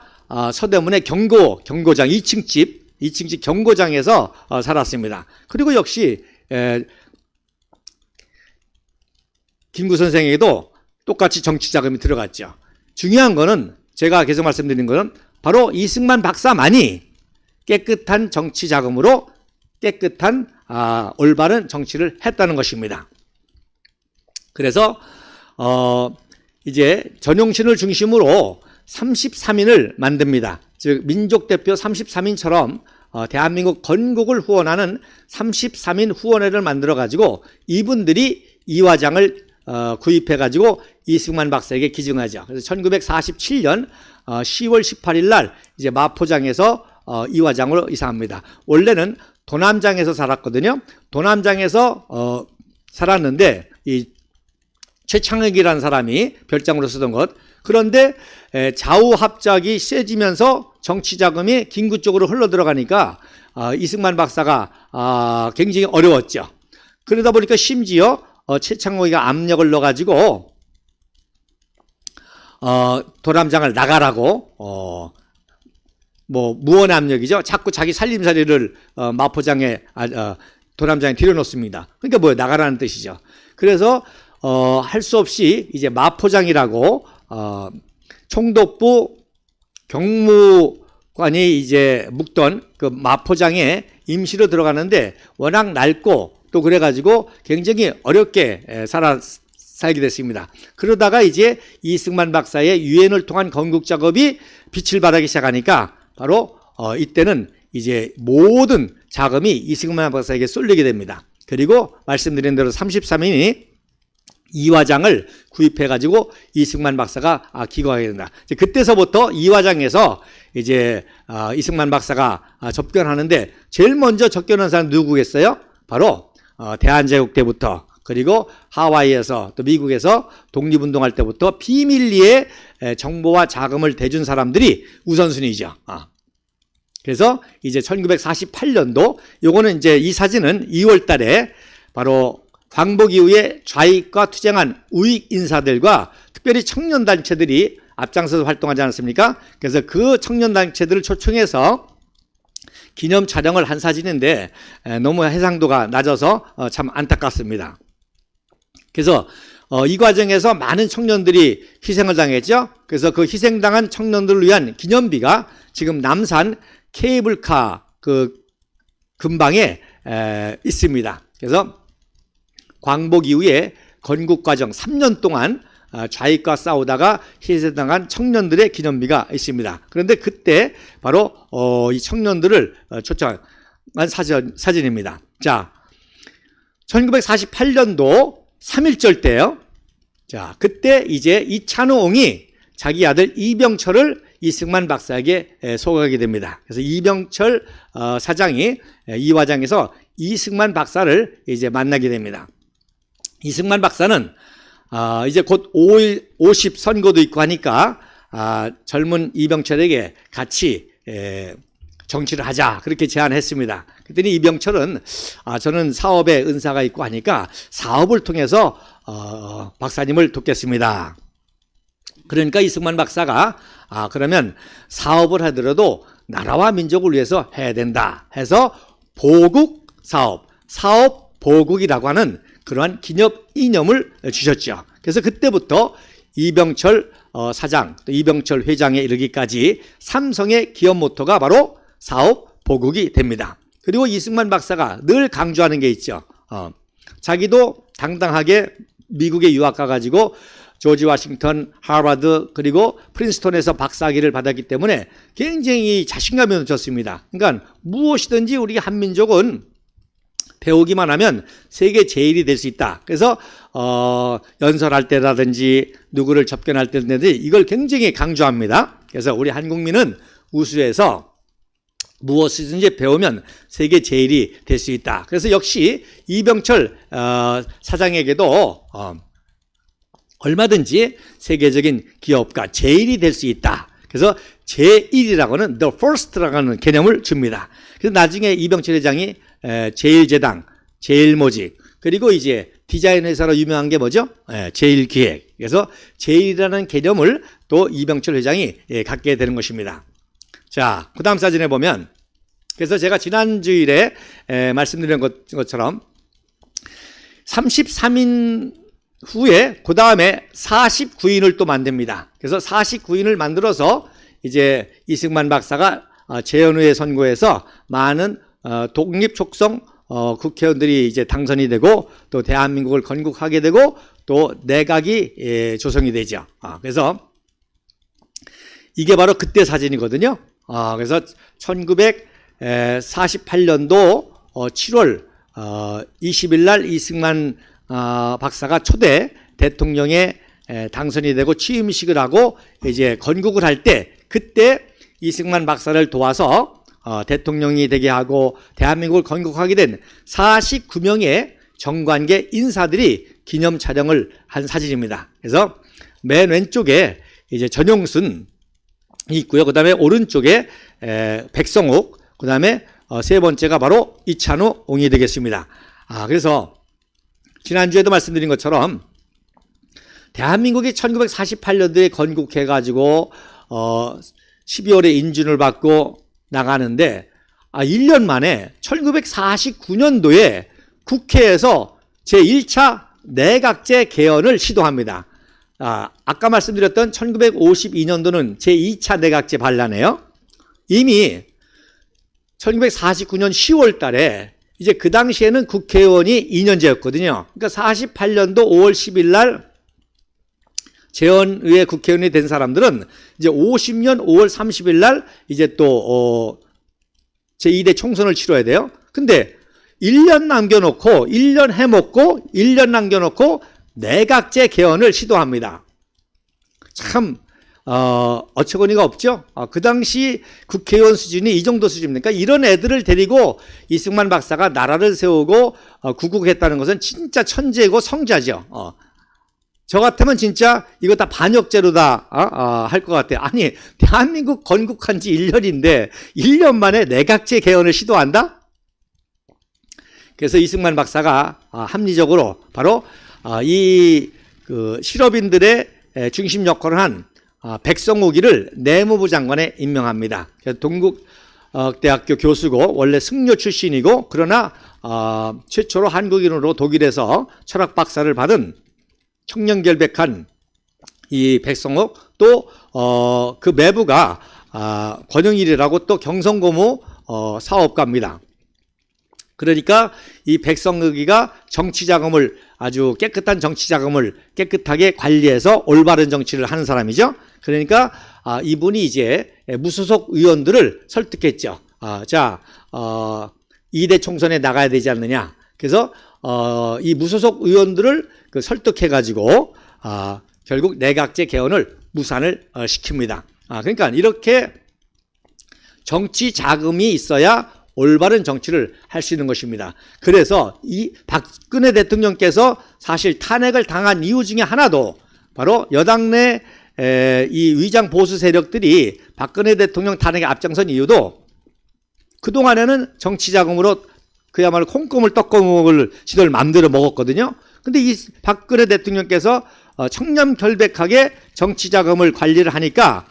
서대문의 경고장 2층집 경고장에서 살았습니다. 그리고 역시 김구 선생에게도 똑같이 정치 자금이 들어갔죠. 중요한 거는, 제가 계속 말씀드린 거는 바로 이승만 박사만이 깨끗한 정치 자금으로 깨끗한 올바른 정치를 했다는 것입니다. 그래서 이제 전용신을 중심으로 33인을 만듭니다. 즉 민족대표 33인처럼 대한민국 건국을 후원하는 33인 후원회를 만들어 가지고 이분들이 이화장을 구입해 가지고 이승만 박사에게 기증하죠. 그래서 1947년 10월 18일 날 이제 마포장에서 이화장으로 이사합니다. 원래는 도남장에서 살았거든요. 도남장에서 살았는데 이 최창익이라는 사람이 별장으로 쓰던 것. 그런데 좌우 합작이 세지면서 정치 자금이 김구 쪽으로 흘러 들어가니까 이승만 박사가 굉장히 어려웠죠. 그러다 보니까 심지어 최창익이가 압력을 넣어가지고 도남장을 나가라고 뭐 무언의 압력이죠. 자꾸 자기 살림살이를 마포장에 도남장에 들여놓습니다. 그러니까 뭐예요? 나가라는 뜻이죠. 그래서 할 수 없이 이제 마포장이라고 총독부 경무관이 이제 묵던 그 마포장에 임시로 들어가는데 워낙 낡고 또 그래가지고 굉장히 어렵게 살게 됐습니다. 그러다가 이제 이승만 박사의 유엔을 통한 건국 작업이 빛을 발하기 시작하니까 바로 이때는 이제 모든 자금이 이승만 박사에게 쏠리게 됩니다. 그리고 말씀드린 대로 33인이 이화장을 구입해가지고 이승만 박사가 기거하게 된다. 이제 그때서부터 이화장에서 이제 이승만 박사가 접견하는데 제일 먼저 접견한 사람 누구겠어요? 바로 대한제국 때부터, 그리고 하와이에서 또 미국에서 독립운동할 때부터 비밀리에 정보와 자금을 대준 사람들이 우선순위죠. 그래서 이제 1948년도 요거는 이제 이 사진은 2월 달에 바로 광복 이후에 좌익과 투쟁한 우익 인사들과 특별히 청년단체들이 앞장서서 활동하지 않았습니까? 그래서 그 청년단체들을 초청해서 기념 촬영을 한 사진인데 너무 해상도가 낮아서 참 안타깝습니다. 그래서 이 과정에서 많은 청년들이 희생을 당했죠. 그래서 그 희생당한 청년들을 위한 기념비가 지금 남산 케이블카 그 근방에 있습니다. 그래서 광복 이후에 건국 과정 3년 동안 좌익과 싸우다가 희생당한 청년들의 기념비가 있습니다. 그런데 그때 바로 이 청년들을 초청한 사진입니다. 자, 1948년도 3.1절 때요. 자, 그때 이제 이찬호옹이 자기 아들 이병철을 이승만 박사에게 소개하게 됩니다. 그래서 이병철 사장이 이화장에서 이승만 박사를 이제 만나게 됩니다. 이승만 박사는 이제 곧 50 선거도 있고 하니까 젊은 이병철에게 같이 정치를 하자 그렇게 제안했습니다. 그랬더니 이병철은 저는 사업에 은사가 있고 하니까 사업을 통해서 박사님을 돕겠습니다. 그러니까 이승만 박사가 그러면 사업을 하더라도 나라와 민족을 위해서 해야 된다 해서 보국 사업 보국이라고 하는 그러한 기업 이념을 주셨죠. 그래서 그때부터 이병철 사장, 또 이병철 회장에 이르기까지 삼성의 기업 모토가 바로 사업 보국이 됩니다. 그리고 이승만 박사가 늘 강조하는 게 있죠. 자기도 당당하게 미국에 유학 가가지고 조지 워싱턴, 하버드 그리고 프린스턴에서 박사학위를 받았기 때문에 굉장히 자신감이 넘쳤습니다. 그러니까 무엇이든지 우리 한민족은 배우기만 하면 세계 제일이 될 수 있다. 그래서 연설할 때라든지 누구를 접견할 때든지 이걸 굉장히 강조합니다. 그래서 우리 한국민은 우수해서 무엇이든지 배우면 세계 제일이 될 수 있다. 그래서 역시 이병철 사장에게도 얼마든지 세계적인 기업가 제일이 될 수 있다. 그래서 제1이라고는 the first라는 개념을 줍니다. 그래서 나중에 이병철 회장이 제일제당, 제일모직, 그리고 이제 디자인 회사로 유명한 게 뭐죠? 제일기획. 그래서 제일이라는 개념을 또 이병철 회장이 갖게 되는 것입니다. 자, 그 다음 사진에 보면, 그래서 제가 지난 주일에 말씀드린 것처럼 33인 후에 그 다음에 49인을 또 만듭니다. 그래서 49인을 만들어서 이제 이승만 박사가 재연후에 선거에서 많은 독립 촉성 국회의원들이 이제 당선이 되고 또 대한민국을 건국하게 되고 또 내각이 조성이 되죠. 그래서 이게 바로 그때 사진이거든요. 그래서 1948년도 7월 20일 날 이승만 박사가 초대 대통령에 당선이 되고 취임식을 하고 이제 건국을 할 때 그때 이승만 박사를 도와서 대통령이 되게 하고 대한민국을 건국하게 된 49명의 정관계 인사들이 기념 촬영을 한 사진입니다. 그래서 맨 왼쪽에 이제 전용순이 있고요. 그 다음에 오른쪽에 백성옥, 그 다음에 세 번째가 바로 이찬우옹이 되겠습니다. 그래서 지난주에도 말씀드린 것처럼 대한민국이 1948년도에 건국해가지고 12월에 인준을 받고 나가는데 1년 만에 1949년도에 국회에서 제1차 내각제 개헌을 시도합니다. 아까 말씀드렸던 1952년도는 제2차 내각제 반란이에요. 이미 1949년 10월 달에 이제 그 당시에는 국회의원이 2년제였거든요. 그러니까 48년도 5월 10일 날 재헌의회 국회의원이 된 사람들은 이제 50년 5월 30일 날 이제 또 제2대 총선을 치러야 돼요. 근데 1년 남겨놓고 1년 해먹고 1년 남겨놓고 내각제 개헌을 시도합니다. 참 어처구니가 없죠. 그 당시 국회의원 수준이 이 정도 수준입니까? 이런 애들을 데리고 이승만 박사가 나라를 세우고 구국했다는 것은 진짜 천재고 성자죠. 저 같으면 진짜 이거 다 반역죄로다 할 것 같아요. 아니, 대한민국 건국한 지 1년인데 1년 만에 내각제 개헌을 시도한다? 그래서 이승만 박사가 합리적으로 바로 그 실업인들의 중심 역할을 한 백성옥이를 내무부 장관에 임명합니다. 동국대학교 교수고 원래 승려 출신이고 그러나 최초로 한국인으로 독일에서 철학 박사를 받은 청렴결백한 이 백성옥 또 그 매부가 권영일이라고 또 경성고무 사업가입니다. 그러니까 이 백성옥이가 정치자금을 아주 깨끗한 정치자금을 깨끗하게 관리해서 올바른 정치를 하는 사람이죠. 그러니까 이분이 이제 무소속 의원들을 설득했죠. 자, 2대 총선에 나가야 되지 않느냐. 그래서 이 무소속 의원들을 설득해가지고 결국 내각제 개헌을 무산을 시킵니다. 그러니까 이렇게 정치 자금이 있어야 올바른 정치를 할 수 있는 것입니다. 그래서 이 박근혜 대통령께서 사실 탄핵을 당한 이유 중에 하나도 바로 여당 내 이 위장 보수 세력들이 박근혜 대통령 탄핵에 앞장선 이유도 그동안에는 정치 자금으로 그야말로 콩고물 떡고물 지도를 마음대로 먹었거든요. 근데 이 박근혜 대통령께서 청렴결백하게 정치 자금을 관리를 하니까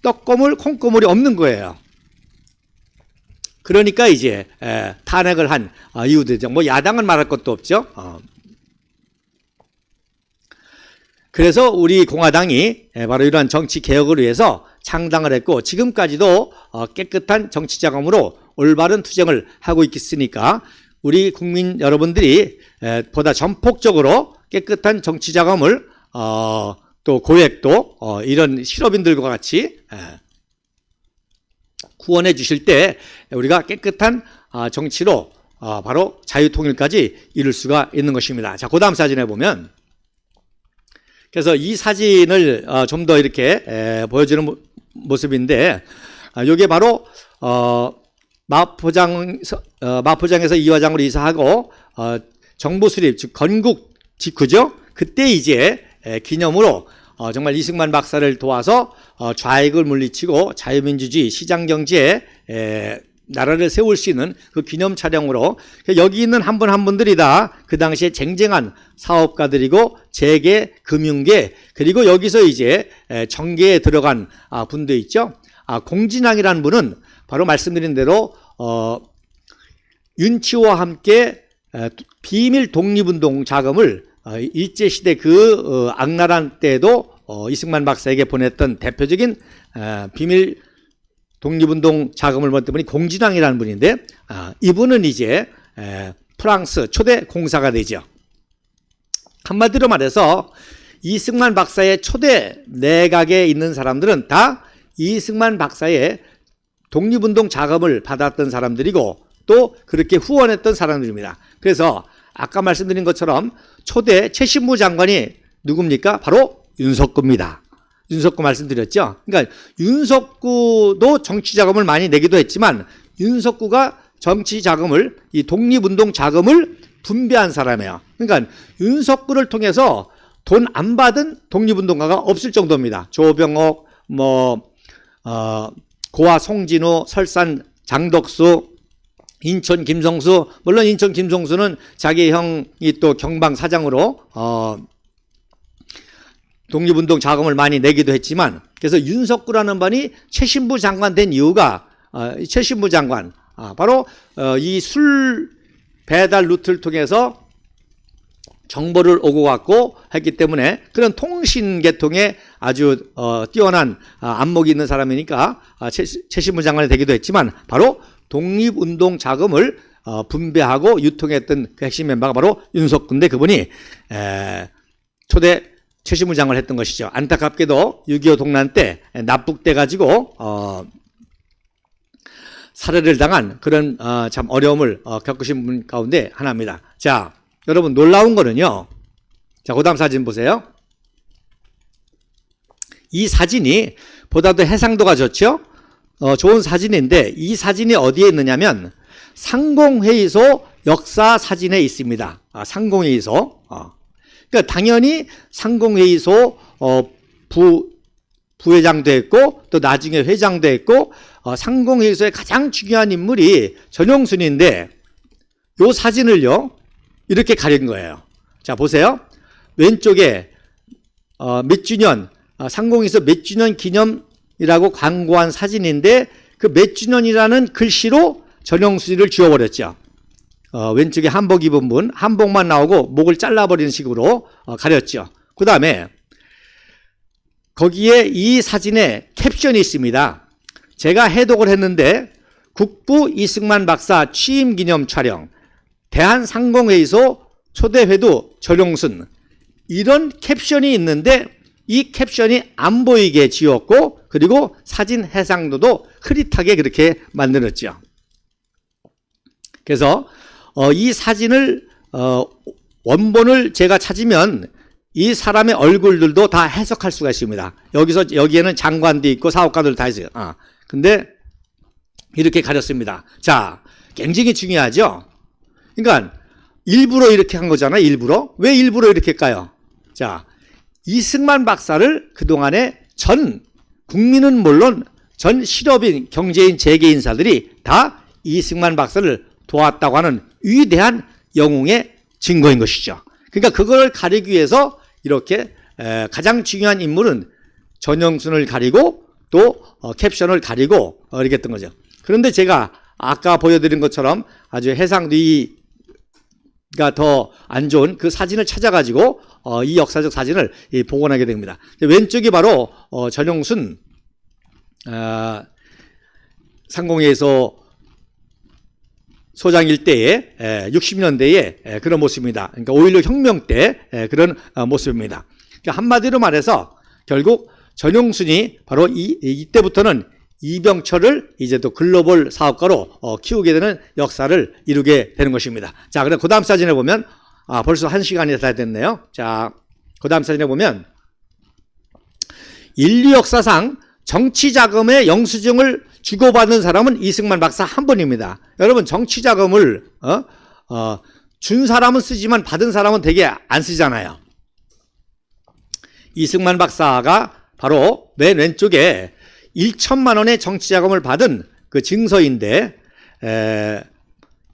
떡고물 콩고물이 없는 거예요. 그러니까 이제 탄핵을 한 이유들이죠. 뭐 야당은 말할 것도 없죠. 그래서 우리 공화당이 바로 이러한 정치 개혁을 위해서 창당을 했고 지금까지도 깨끗한 정치 자금으로 올바른 투쟁을 하고 있겠으니까 우리 국민 여러분들이 보다 전폭적으로 깨끗한 정치 자금을 또 고액도 이런 실업인들과 같이 후원해 주실 때 우리가 깨끗한 정치로 바로 자유통일까지 이룰 수가 있는 것입니다. 자, 그 다음 사진에 보면, 그래서 이 사진을 좀 더 이렇게 보여주는 모습인데, 이게 바로 마포장에서 이화장으로 이사하고 정부 수립, 즉 건국 직후죠. 그때 이제 기념으로 정말 이승만 박사를 도와서 좌익을 물리치고 자유민주주의 시장경제에 나라를 세울 수 있는 그 기념 촬영으로, 여기 있는 한 분 한 분들이 다 그 당시에 쟁쟁한 사업가들이고 재계, 금융계, 그리고 여기서 이제 정계에 들어간 분도 있죠. 공진왕이라는 분은 바로 말씀드린 대로 윤치호와 함께 비밀 독립운동 자금을 일제시대 그 악랄한 때에도 이승만 박사에게 보냈던 대표적인 비밀 독립운동 자금을 보냈던 분이 공진왕이라는 분인데, 이분은 이제 프랑스 초대 공사가 되죠. 한마디로 말해서 이승만 박사의 초대 내각에 있는 사람들은 다 이승만 박사의 독립운동 자금을 받았던 사람들이고 또 그렇게 후원했던 사람들입니다. 그래서 아까 말씀드린 것처럼 초대 최신부 장관이 누굽니까? 바로 윤석구입니다. 윤석구 말씀드렸죠. 그러니까 윤석구도 정치 자금을 많이 내기도 했지만 윤석구가 정치 자금을, 이 독립운동 자금을 분배한 사람이에요. 그러니까 윤석구를 통해서 돈 안 받은 독립운동가가 없을 정도입니다. 조병옥, 고아 송진우, 설산 장덕수, 인천 김성수, 물론 인천 김성수는 자기 형이 또 경방 사장으로 독립운동 자금을 많이 내기도 했지만, 그래서 윤석구라는 분이 최신부 장관 된 이유가 최신부 장관 바로 이 술 배달 루트를 통해서 정보를 오고 갔고 했기 때문에 그런 통신계통에 아주 뛰어난 안목이 있는 사람이니까 최신부 장관이 되기도 했지만, 바로 독립운동 자금을 분배하고 유통했던 그 핵심 멤버가 바로 윤석구인데, 그분이 초대 최신부 장관을 했던 것이죠. 안타깝게도 6.25 동란 때 납북돼 가지고 살해를 당한 그런 참 어려움을 겪으신 분 가운데 하나입니다. 자, 여러분 놀라운 거는요. 자, 그 다음 사진 보세요. 이 사진이 보다도 해상도가 좋죠. 좋은 사진인데, 이 사진이 어디에 있느냐면 상공회의소 역사 사진에 있습니다. 상공회의소. 그러니까 당연히 상공회의소 부회장도 했고 또 나중에 회장도 했고, 상공회의소의 가장 중요한 인물이 전용순인데, 이 사진을요 이렇게 가린 거예요. 자, 보세요. 왼쪽에 몇 주년, 상공회의소 몇 주년 기념이라고 광고한 사진인데, 그 몇 주년이라는 글씨로 전용순이를 지워버렸죠. 왼쪽에 한복 입은 분, 한복만 나오고 목을 잘라버리는 식으로 가렸죠. 그 다음에 거기에 이 사진에 캡션이 있습니다. 제가 해독을 했는데, 국부 이승만 박사 취임기념 촬영, 대한상공회의소 초대회도 전용순, 이런 캡션이 있는데 이 캡션이 안 보이게 지웠고, 그리고 사진 해상도도 흐릿하게 그렇게 만들었죠. 그래서 이 사진을 원본을 제가 찾으면 이 사람의 얼굴들도 다 해석할 수가 있습니다. 여기에는 장관도 있고 사업가들 다 있어요. 근데 이렇게 가렸습니다. 자, 굉장히 중요하죠. 그러니까 일부러 이렇게 한 거잖아요. 일부러. 왜 일부러 이렇게 까요? 자, 이승만 박사를 그동안에 전 국민은 물론 전 실업인, 경제인, 재계 인사들이 다 이승만 박사를 도왔다고 하는 위대한 영웅의 증거인 것이죠. 그러니까 그걸 가리기 위해서 이렇게 가장 중요한 인물은 전용순을 가리고 또 캡션을 가리고 이렇게 했던 거죠. 그런데 제가 아까 보여드린 것처럼 아주 해상도가 더 안 좋은 그 사진을 찾아가지고 이 역사적 사진을 복원하게 됩니다. 왼쪽이 바로 전용순 상공회의소 소장일 때의 60년대의 그런 모습입니다. 그러니까 5.16 혁명 때 그런 모습입니다. 그러니까 한마디로 말해서 결국 전용순이 바로 이때부터는 이병철을 이제 또 글로벌 사업가로 키우게 되는 역사를 이루게 되는 것입니다. 자, 그럼 그 다음 사진에 보면 벌써 1시간이 다 됐네요. 자, 그 다음 사진에 보면 인류 역사상 정치 자금의 영수증을 주고받는 사람은 이승만 박사 한 분입니다. 여러분, 정치 자금을 준 사람은 쓰지만 받은 사람은 되게 안 쓰잖아요. 이승만 박사가 바로 맨 왼쪽에 1천만 원의 정치 자금을 받은 그 증서인데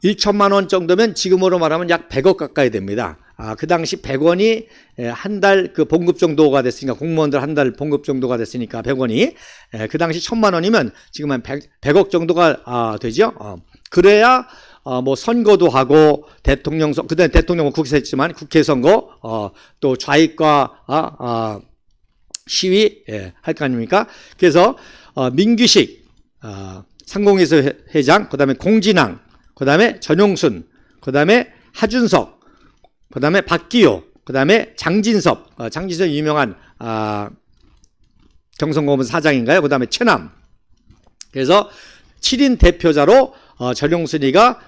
1천만 원 정도면 지금으로 말하면 약 100억 가까이 됩니다. 그 당시 100원이 한 달 그 봉급 정도가 됐으니까, 공무원들 한 달 봉급 정도가 됐으니까 100원이 그 당시 1000만 원이면 지금 한 100억 정도가 되죠. 그래야 뭐 선거도 하고 대통령 선거, 그때 대통령은 국회에서 했지만 국회 선거, 또 좌익과 시위 할 거 아닙니까? 그래서 민규식 상공회의소 회장, 그다음에 공진왕, 그다음에 전용순, 그다음에 하준석, 그다음에 박기호, 그다음에 장진섭, 장진섭 유명한 경성고문 사장인가요? 그다음에 최남. 그래서 7인 대표자로 전용순이가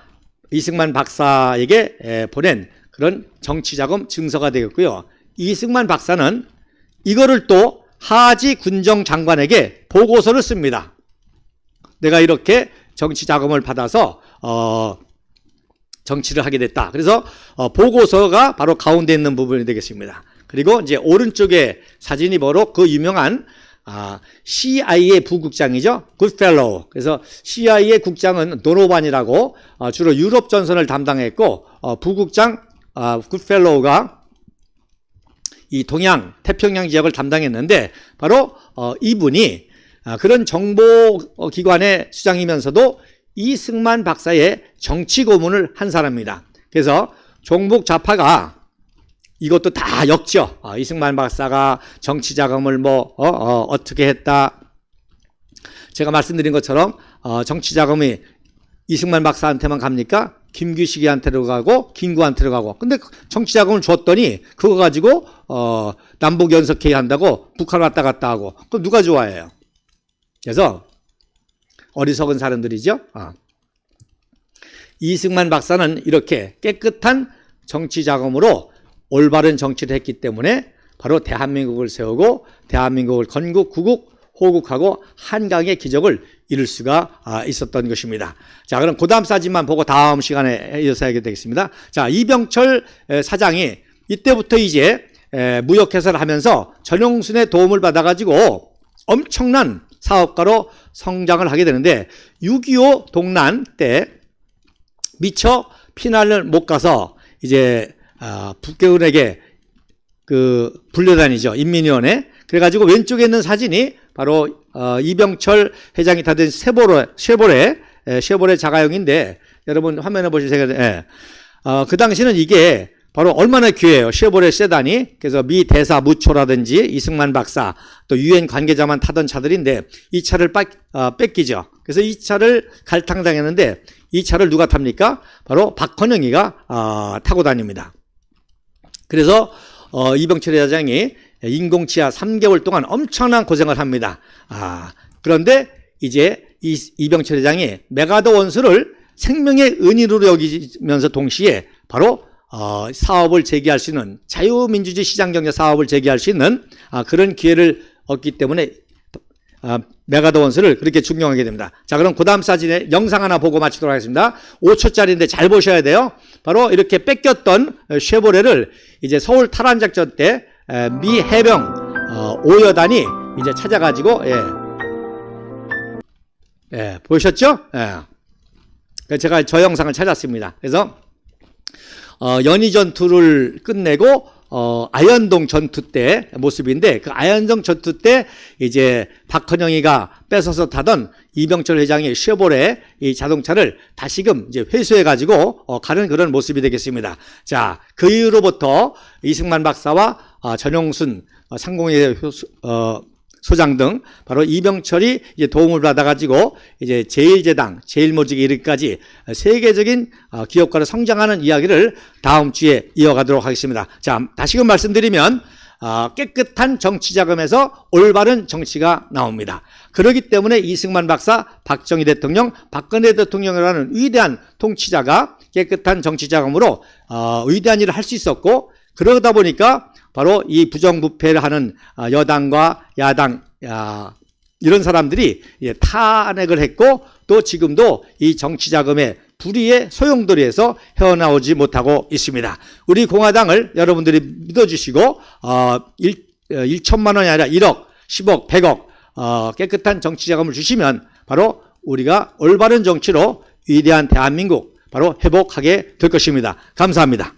이승만 박사에게 보낸 그런 정치자금 증서가 되겠고요. 이승만 박사는 이거를 또 하지 군정장관에게 보고서를 씁니다. 내가 이렇게 정치자금을 받아서 정치를 하게 됐다. 그래서 보고서가 바로 가운데 있는 부분이 되겠습니다. 그리고 이제 오른쪽에 사진이 바로 그 유명한 CIA 부국장이죠. 굿펠로우. 그래서 CIA 국장은 도노반이라고 주로 유럽 전선을 담당했고, 부국장 굿펠로우가 이 동양 태평양 지역을 담당했는데, 바로 이분이 그런 정보기관의 수장이면서도 이승만 박사의 정치 고문을 한 사람입니다. 그래서 종북 좌파가 이것도 다 역죠. 이승만 박사가 정치 자금을 어떻게 했다. 제가 말씀드린 것처럼 정치 자금이 이승만 박사한테만 갑니까? 김규식이한테로 가고 김구한테로 가고. 근데 정치 자금을 줬더니 그거 가지고 남북 연석회의 한다고 북한 왔다 갔다 하고. 그럼 누가 좋아해요? 그래서 어리석은 사람들이죠. 이승만 박사는 이렇게 깨끗한 정치 자금으로 올바른 정치를 했기 때문에 바로 대한민국을 세우고 대한민국을 건국, 구국, 호국하고 한강의 기적을 이룰 수가 있었던 것입니다. 자, 그럼 그 다음 사진만 보고 다음 시간에 이어서 하게 되겠습니다. 자, 이병철 사장이 이때부터 이제 무역 해설을 하면서 전용순의 도움을 받아가지고 엄청난 사업가로 성장을 하게 되는데, 6.25 동란 때 미처 피난을 못 가서 이제 북괴은에게 불려다니죠. 인민위원회. 그래가지고 왼쪽에 있는 사진이 바로 이병철 회장이 타던 쉐보레 자가용인데, 여러분 화면에 보시세요. 그 당시는 이게 바로 얼마나 귀해요. 쉐보레 세단이. 그래서 미 대사 무초라든지 이승만 박사, 또 유엔 관계자만 타던 차들인데 이 차를 뺏기죠. 그래서 이 차를 갈탕당했는데 이 차를 누가 탑니까? 바로 박헌영이가 타고 다닙니다. 그래서 이병철 회장이 인공치하 3개월 동안 엄청난 고생을 합니다. 그런데 이제 이병철 회장이 메가더 원수를 생명의 은인으로 여기면서 동시에 바로 사업을 재개할 수 있는, 자유민주주의 시장경제 사업을 재개할 수 있는 그런 기회를 얻기 때문에 메가더 원수를 그렇게 존경하게 됩니다. 자, 그럼 그 다음 사진에 영상 하나 보고 마치도록 하겠습니다. 5초짜리인데 잘 보셔야 돼요. 바로 이렇게 뺏겼던 쉐보레를 이제 서울 탈환작전 때 미 해병 5여단이 이제 찾아가지고, 보셨죠? 제가 저 영상을 찾았습니다. 그래서 연희 전투를 끝내고 아현동 전투 때 모습인데, 그 아현동 전투 때 이제 박헌영이가 뺏어서 타던 이병철 회장의 쉐보레 이 자동차를 다시금 이제 회수해 가지고 가는 그런 모습이 되겠습니다. 자, 그 이후로부터 이승만 박사와 전용순 상공회의 소장 등 바로 이병철이 이제 도움을 받아가지고 이제 제일제당, 제일모직에 이르기까지 세계적인 기업가로 성장하는 이야기를 다음 주에 이어가도록 하겠습니다. 자, 다시금 말씀드리면 깨끗한 정치 자금에서 올바른 정치가 나옵니다. 그렇기 때문에 이승만 박사, 박정희 대통령, 박근혜 대통령이라는 위대한 통치자가 깨끗한 정치 자금으로 위대한 일을 할 수 있었고, 그러다 보니까 바로 이 부정부패를 하는 여당과 야당 이런 사람들이 탄핵을 했고, 또 지금도 이 정치 자금의 불의의 소용돌이에서 헤어나오지 못하고 있습니다. 우리 공화당을 여러분들이 믿어주시고 1천만 원이 아니라 1억, 10억, 100억 깨끗한 정치 자금을 주시면 바로 우리가 올바른 정치로 위대한 대한민국 바로 회복하게 될 것입니다. 감사합니다.